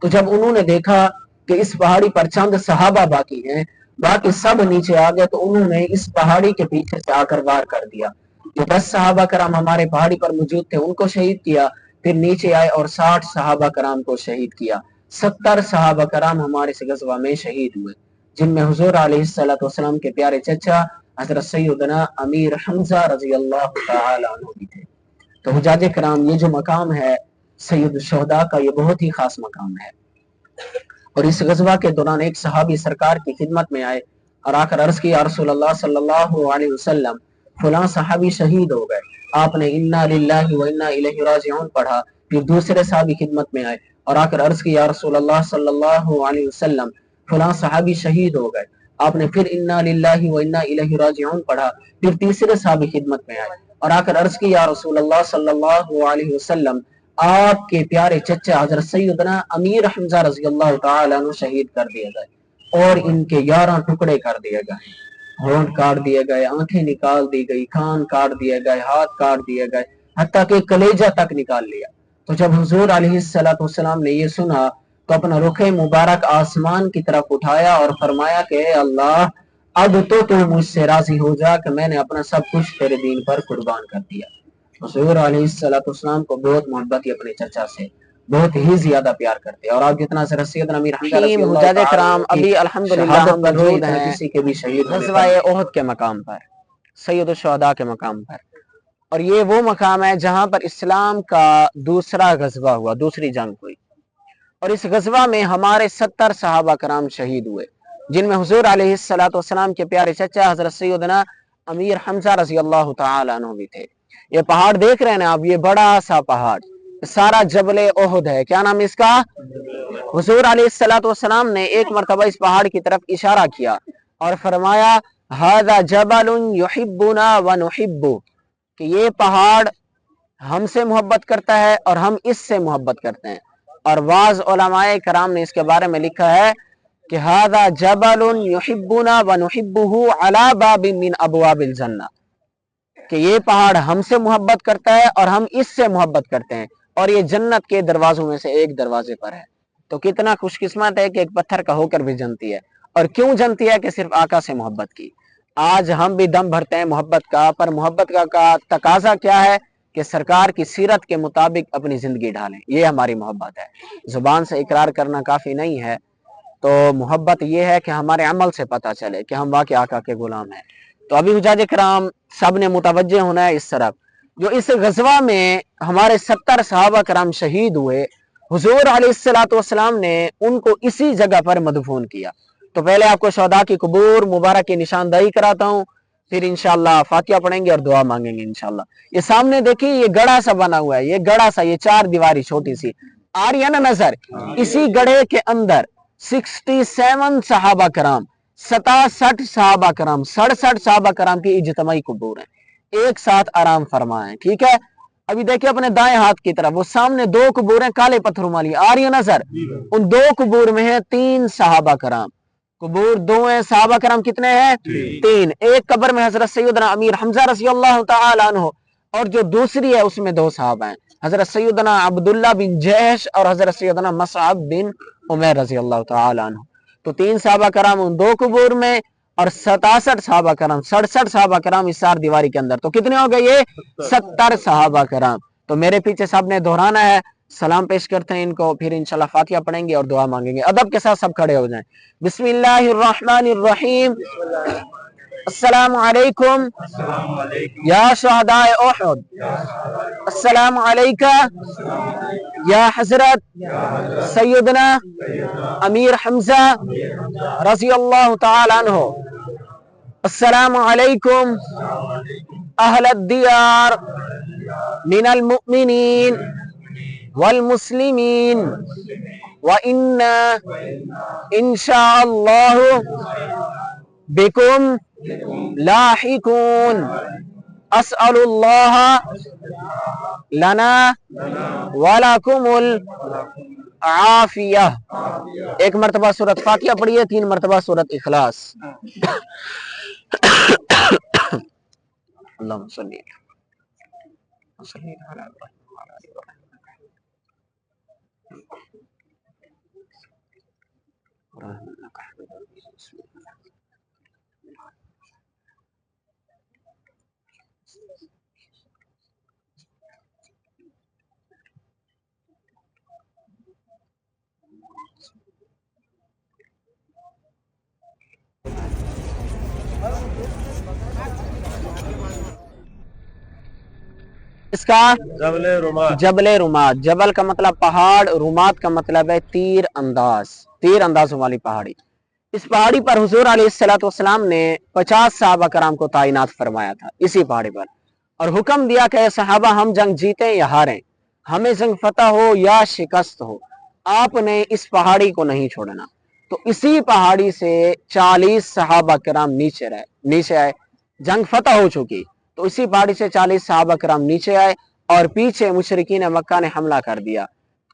Speaker 8: تو جب انہوں نے دیکھا کہ اس پہاڑی پر چند صحابہ باقی ہیں، باقی سب نیچے آ گئے، تو انہوں نے اس پہاڑی کے پیچھے سے آ کر وار کر دیا۔ جو 10 صحابہ کرام ہمارے پہاڑی پر موجود تھے ان کو شہید کیا، پھر نیچے آئے اور 60 صحابہ کرام کو شہید کیا۔ 70 صحابہ کرام ہمارے اس غزوہ میں شہید ہوئے، جن میں حضور علیہ السلام کے پیارے چچا حضرت سیدنا امیر حمزہ رضی اللہ تعالی عنہ بھی تھے۔ تو حجاج کرام، یہ جو مقام ہے سید الشہداء کا، یہ بہت ہی خاص مقام ہے۔ اور اس غزوہ کے دوران ایک صحابی سرکار کی خدمت میں آئے اور آ کر عرض کی، یا رسول اللہ صلی اللہ علیہ وسلم، فلاں صحابی شہید ہو گئے۔ آپ نے انا للہ و انا الیہ راجعون پڑھا۔ پھر دوسرے صحابی خدمت میں آئے اور آ کر عرض کی، یا رسول اللہ صلی اللہ علیہ وسلم، فلاں صحابی شہید ہو گئے۔ آپ نے پھر انا للہ و انا الیہ راجعون پڑھا۔ پھر تیسرے صحابی خدمت میں آئے اور آ کر عرض کی، یا رسول اللہ صلی اللہ علیہ وسلم، آپ کے پیارے چچا حضرت سیدنا امیر حمزہ رضی اللہ تعالیٰ عنہ شہید کر دیے گئے اور ان کے 11 ٹکڑے کر دیے گئے، ہونٹ کاٹ دیے گئے، آنکھیں نکال دی گئی، کان کاٹ دیے گئے، ہاتھ کاٹ دیے گئے، حتیٰ کہ کلیجہ تک نکال لیا۔ تو جب حضور علیہ السلام نے یہ سنا تو اپنا رخ مبارک آسمان کی طرف اٹھایا اور فرمایا کہ اے اللہ، اب تو مجھ سے راضی ہو جا کہ میں نے اپنا سب کچھ تیرے دین پر قربان کر دیا۔ حضور علیہ السلام کو بہت محبت اپنے چچا سے، بہت ہی زیادہ پیار کرتے، اور آپ جتنا سے سیدنا امیر حمزہ رضی اللہ تعالیٰ ابھی الحمدللہ ہم موجود ہیں کسی کے بھی شہید غزوہ احد کے مقام پر، سید الشہداء کے مقام پر۔ اور یہ وہ مقام ہے جہاں پر اسلام کا دوسرا غزوہ ہوا، دوسری جنگ ہوئی، اور اس غزوہ میں ہمارے 70 صحابہ کرام شہید ہوئے، جن میں حضور علیہ السلام کے پیارے چچا حضرت سیدنا امیر حمزہ رضی اللہ تعالیٰ عنہ بھی تھے۔ یہ پہاڑ دیکھ رہے ہیں آپ، یہ بڑا سا پہاڑ سارا جبل احد ہے۔ کیا نام اس کا؟ حضور علیہ السلام نے ایک مرتبہ اس پہاڑ کی طرف اشارہ کیا اور فرمایا ھذا جبل یحبنا ونحبہ، کہ یہ پہاڑ ہم سے محبت کرتا ہے اور ہم اس سے محبت کرتے ہیں۔ اور بعض علماء کرام نے اس کے بارے میں لکھا ہے کہ ھذا جبل یحبنا ونحبہ علی باب من ابواب الجنہ، کہ یہ پہاڑ ہم سے محبت کرتا ہے اور ہم اس سے محبت کرتے ہیں، اور یہ جنت کے دروازوں میں سے ایک دروازے پر ہے۔ تو کتنا خوش قسمت ہے کہ ایک پتھر کا ہو کر بھی جنتی ہے، اور کیوں جنتی ہے؟ کہ صرف آقا سے محبت کی۔ آج ہم بھی دم بھرتے ہیں محبت کا، پر محبت کا تقاضا کیا ہے؟ کہ سرکار کی سیرت کے مطابق اپنی زندگی ڈھالیں، یہ ہماری محبت ہے۔ زبان سے اقرار کرنا کافی نہیں ہے، تو محبت یہ ہے کہ ہمارے عمل سے پتہ چلے کہ ہم واقعی آقا کے غلام ہیں۔ تو ابھی حجاج کرام سب نے متوجہ ہونا ہے اس طرف، جو اس غزوہ میں ہمارے 70 صحابہ کرام شہید ہوئے، حضور علیہ السلام نے ان کو اسی جگہ پر مدفون کیا۔ تو پہلے آپ کو شہداء کی قبور مبارک کی نشاندہی کراتا ہوں، پھر انشاءاللہ فاتحہ پڑھیں گے اور دعا مانگیں گے انشاءاللہ۔ یہ سامنے دیکھیں، یہ گڑھا سا بنا ہوا ہے، یہ گڑھا سا، یہ 4 دیواری چھوٹی سی آ رہی ہے نا نظر، اسی گڑھے کے اندر 67 صحابہ کرام، 67 صحابہ کرام، 67 صحابہ کرام کی اجتماعی قبور ہیں، ایک ساتھ آرام فرما ہے، ٹھیک ہے۔ ابھی دیکھیں اپنے دائیں ہاتھ کی طرف، وہ سامنے 2 قبوریں کالے پتھروں والی آ رہی ہے نظر، ان 2 قبور میں ہیں 3 صحابہ کرام، قبور 2 ہیں، صحابہ کرام کتنے ہیں؟ 3۔ ایک قبر میں حضرت سیدنا امیر حمزہ رضی اللہ تعالی عنہ، اور جو دوسری ہے اس میں 2 صحابہ ہیں، حضرت سیدنا عبداللہ بن جیش اور حضرت سیدنا مصعب بن عمیر رضی اللہ تعالی عنہ۔ تو 3 صحابہ کرام ان 2 قبور میں، اور 67 صحابہ کرام، 67 صحابہ کرام اس 4 دیواری کے اندر۔ تو کتنے ہو گئے یہ؟ 70 صحابہ کرام۔ تو میرے پیچھے سب نے دہرانا ہے، سلام پیش کرتے ہیں ان کو، پھر انشاءاللہ فاتحہ پڑھیں گے اور دعا مانگیں گے۔ ادب کے ساتھ سب کھڑے ہو جائیں۔ بسم اللہ الرحمن الرحیم۔ السلام علیکم یا شہداء احد، السلام علیکہ یا حضرت سیدنا امیر حمزہ رضی اللہ تعالی عنہ، السلام علیکم اہل الدیار من المؤمنین والمسلمین وَإِنَّا انشاءاللہ بكم لاحقون، اسأل اللہ لنا ولکم العافیہ۔ ایک مرتبہ سورۃ فاتحہ پڑھیے، 3 مرتبہ سورۃ اخلاص۔ اللہم صلی इसका जबल रुमात, जबल का मतलब पहाड़, रुमात का मतलब है तीर अंदाज, तीर अंदाजों वाली पहाड़ी। इस पहाड़ी पर हुजूर अलैहिस्सलाम ने 50 सहाबा कराम को तैनात फरमाया था इसी पहाड़ी पर, और हुक्म दिया कि सहाबा हम जंग जीते या हारें, हमें जंग फतह हो या शिकस्त हो, आपने इस पहाड़ी को नहीं छोड़ना। तो इसी पहाड़ी से 40 सहाबा कराम नीचे आए, जंग फतह हो चुकी, तो इसी पहाड़ी से 40 सहाबा कराम नीचे आए और पीछे मुशरिकीन मक्का ने हमला कर दिया।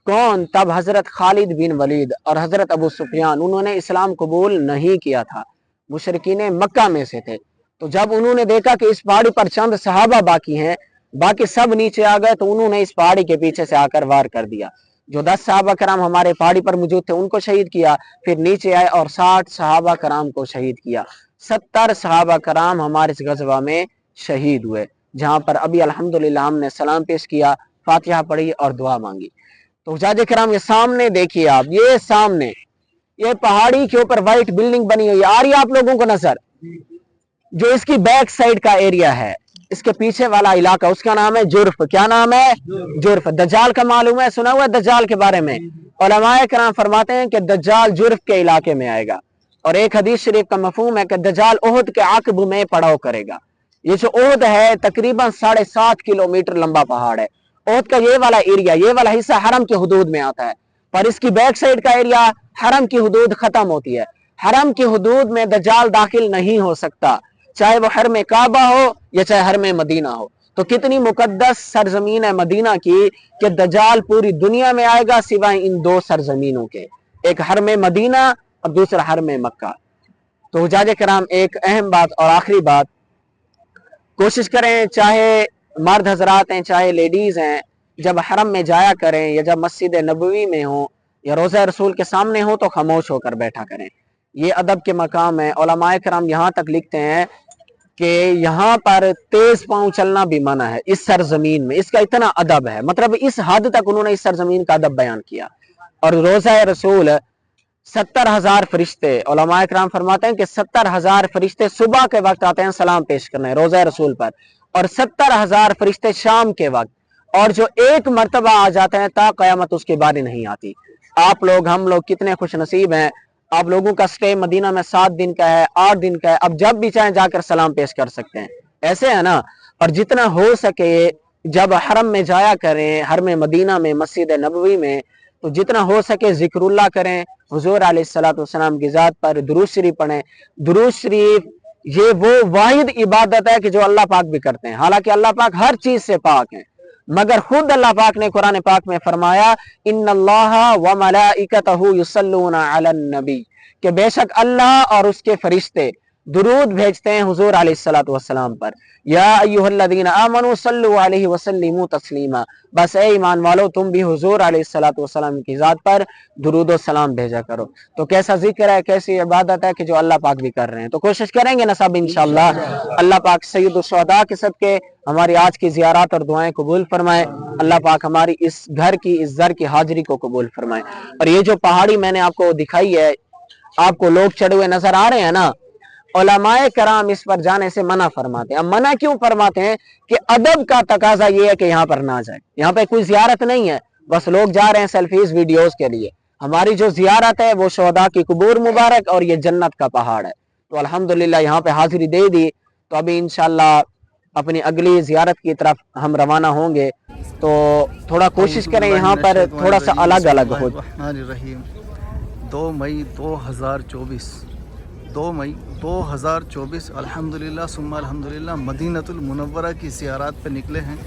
Speaker 8: कौन? तब हजरत खालिद बिन वलीद और हजरत अबू सुफियान, उन्होंने इस्लाम कबूल नहीं किया था, मुशरिकीन मक्का में से थे। तो जब उन्होंने देखा कि इस पहाड़ी पर चंद सहाबा बाकी हैं, बाकी सब नीचे आ गए, तो उन्होंने इस पहाड़ी के पीछे से आकर वार कर दिया। जो 10 सहाबा कराम हमारे पहाड़ी पर मौजूद थे उनको शहीद किया, फिर नीचे आए और 60 सहाबा कराम को शहीद किया। 70 सहाबा कराम हमारे इस गजवा में शहीद हुए, जहां पर अभी अल्हम्दुलिल्लाह हमने सलाम पेश किया, फातिहा पढ़ी और दुआ मांगी। तो हुज्जाज किराम ये सामने देखिए आप, ये सामने ये पहाड़ी के ऊपर व्हाइट बिल्डिंग बनी हुई आ रही है आप लोगों को नजर, जो इसकी बैक साइड का एरिया है, इसके पीछे वाला इलाका, उसका नाम है जुर्फ। क्या नाम है? जुर्फ। दज्जाल का मालूम है, सुना हुआ है दज्जाल के बारे में? उलमाए किराम फरमाते हैं कि दज्जाल जुर्फ के इलाके में आएगा, और एक हदीस शरीफ का मफहूम है कि दज्जाल ओहद के आकब में पड़ाव करेगा। ये जो ओहद है तकरीबन 7.5 किलोमीटर लंबा पहाड़ है। ओहद का ये वाला एरिया, ये वाला हिस्सा हरम के हुदूद में आता है, पर इसकी बैक साइड का एरिया हरम की हुदूद खत्म होती है। हरम की हुदूद में दज्जाल दाखिल नहीं हो सकता, चाहे वो हरम काबा हो या चाहे हरम मदीना हो। तो कितनी मुकद्दस सरजमीन है मदीना की कि दज्जाल पूरी दुनिया में आएगा सिवाय इन 2 सरजमीनों के, एक हरम मदीना और दूसरा हरम मक्का। तो हुज्जाज किराम एक अहम बात और आखिरी बात, कोशिश करें चाहे मर्द हजरात हैं चाहे लेडीज हैं, जब हरम में जाया करें या जब मस्जिद नबवी में हो या रोज़ा रसूल के सामने हो तो खामोश होकर बैठा करें, ये अदब के मकाम है। उलमाए किराम यहाँ तक लिखते हैं कि यहाँ पर तेज पांव चलना भी मना है इस सरजमीन में, इसका इतना अदब है, मतलब इस हद तक उन्होंने इस सरजमीन का अदब बयान किया। और रोज़ा रसूल 70,000 फरिश्ते, उलमाए किराम फरमाते हैं कि 70,000 फरिश्ते सुबह के वक्त आते हैं सलाम पेश करने रोज़ा रसूल पर, और 70,000 फरिश्ते शाम के वक्त, और जो एक मर्तबा आ जाते हैं ता क़यामत उसकी बारी नहीं आती। आप लोग, हम लोग कितने खुश नसीब हैं, आप लोगों का स्टे मदीना में 7 दिन का है, 8 दिन का है, अब जब भी चाहें जाकर सलाम पेश कर सकते हैं, ऐसे है ना। और जितना हो सके जब हरम में जाया करें, हरम मदीना में, मस्जिद नबवी में, तो जितना हो सके जिक्रुल्लाह करें, हुजूर अलैहिस्सलाम की ज़ात पर दुरूद शरीफ पढ़ें। दुरूद शरीफ ये वो वाहिद इबादत है कि जो अल्लाह पाक भी करते हैं, हालांकि अल्लाह पाक हर चीज से पाक है, मगर खुद अल्लाह पाक ने कुरान पाक में फरमाया इन्नल्लाह व मलाइकतहु युसल्लूना अलन नबी, कि बेशक अल्लाह और उसके फरिश्ते दुरूद भेजते हैं हुजूर अलैहिस्सलातु वस्सलाम पर। या अय्युहल्लज़ीना आमनू सल्लु अलैहि वसल्लिमू तस्लीमा, बस ए ईमान वालो तुम भी हुजूर अलैहिस्सलातु वस्सलाम की ज़ात पर दुरूद व सलाम भेजा करो। तो कैसा जिक्र है, कैसी इबादत है कि जो अल्लाह पाक भी कर रहे हैं। तो कोशिश करेंगे ना सब इंशाअल्लाह। अल्लाह पाक सय्यदुश शुहदा के सदके हमारी आज की ज़ियारत और दुआएं कबूल फरमाए। अल्लाह पाक हमारी इस घर की, इस दर की हाजिरी को कबूल फरमाए। और ये जो पहाड़ी मैंने आपको दिखाई है, आपको लोग चढ़े हुए नजर आ रहे हैं ना, उलमाए कराम इस पर जाने से मना फरमाते हैं। अब मना क्यों फरमाते हैं कि अदब का तकाजा ये है कि यहाँ पर ना जाए, यहाँ पे कोई जियारत नहीं है, बस लोग जा रहे हैं सेल्फीज वीडियोस के लिए। हमारी जो जियारत है वो शुहदा की कबूर मुबारक और ये जन्नत का पहाड़ है। तो अल्हम्दुलिल्लाह यहाँ पे हाजिरी दे दी, तो अभी इंशाअल्लाह अपनी अगली जियारत की तरफ हम रवाना होंगे। तो थोड़ा कोशिश करें यहाँ पर थोड़ा सा अलग अलग हो।
Speaker 2: 2 मई 2024 2 मई 2024 अल्हम्दुलिल्लाह सुम्मा अल्हम्दुलिल्लाह मदीनतुल मुनव्वरा की ज़ियारत पे निकले हैं।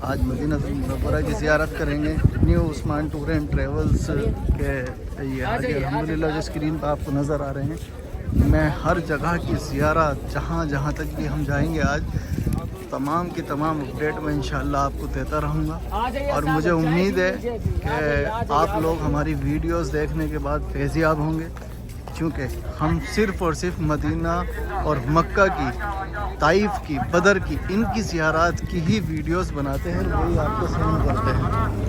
Speaker 2: आज मदीनतुल मुनव्वरा की ज़ियारत करेंगे। New Usman tour and travels के ये आज अल्हम्दुलिल्लाह जो स्क्रीन पर आपको नज़र आ रहे हैं, मैं हर जगह की ज़ियारत जहाँ तक भी हम जाएंगे आज तमाम की तमाम अपडेट में इंशाअल्लाह आपको देता रहूँगा। और मुझे उम्मीद है कि आप लोग हमारी वीडियोस देखने के बाद फैज़याब होंगे کیونکہ ہم صرف اور صرف مدینہ اور مکہ کی، طائف کی، بدر کی، ان کی زیارات کی ہی ویڈیوز بناتے ہیں، وہی آپ کو سینڈ کرتے ہیں۔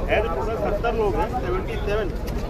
Speaker 9: है तो 70 लोग हैं, 77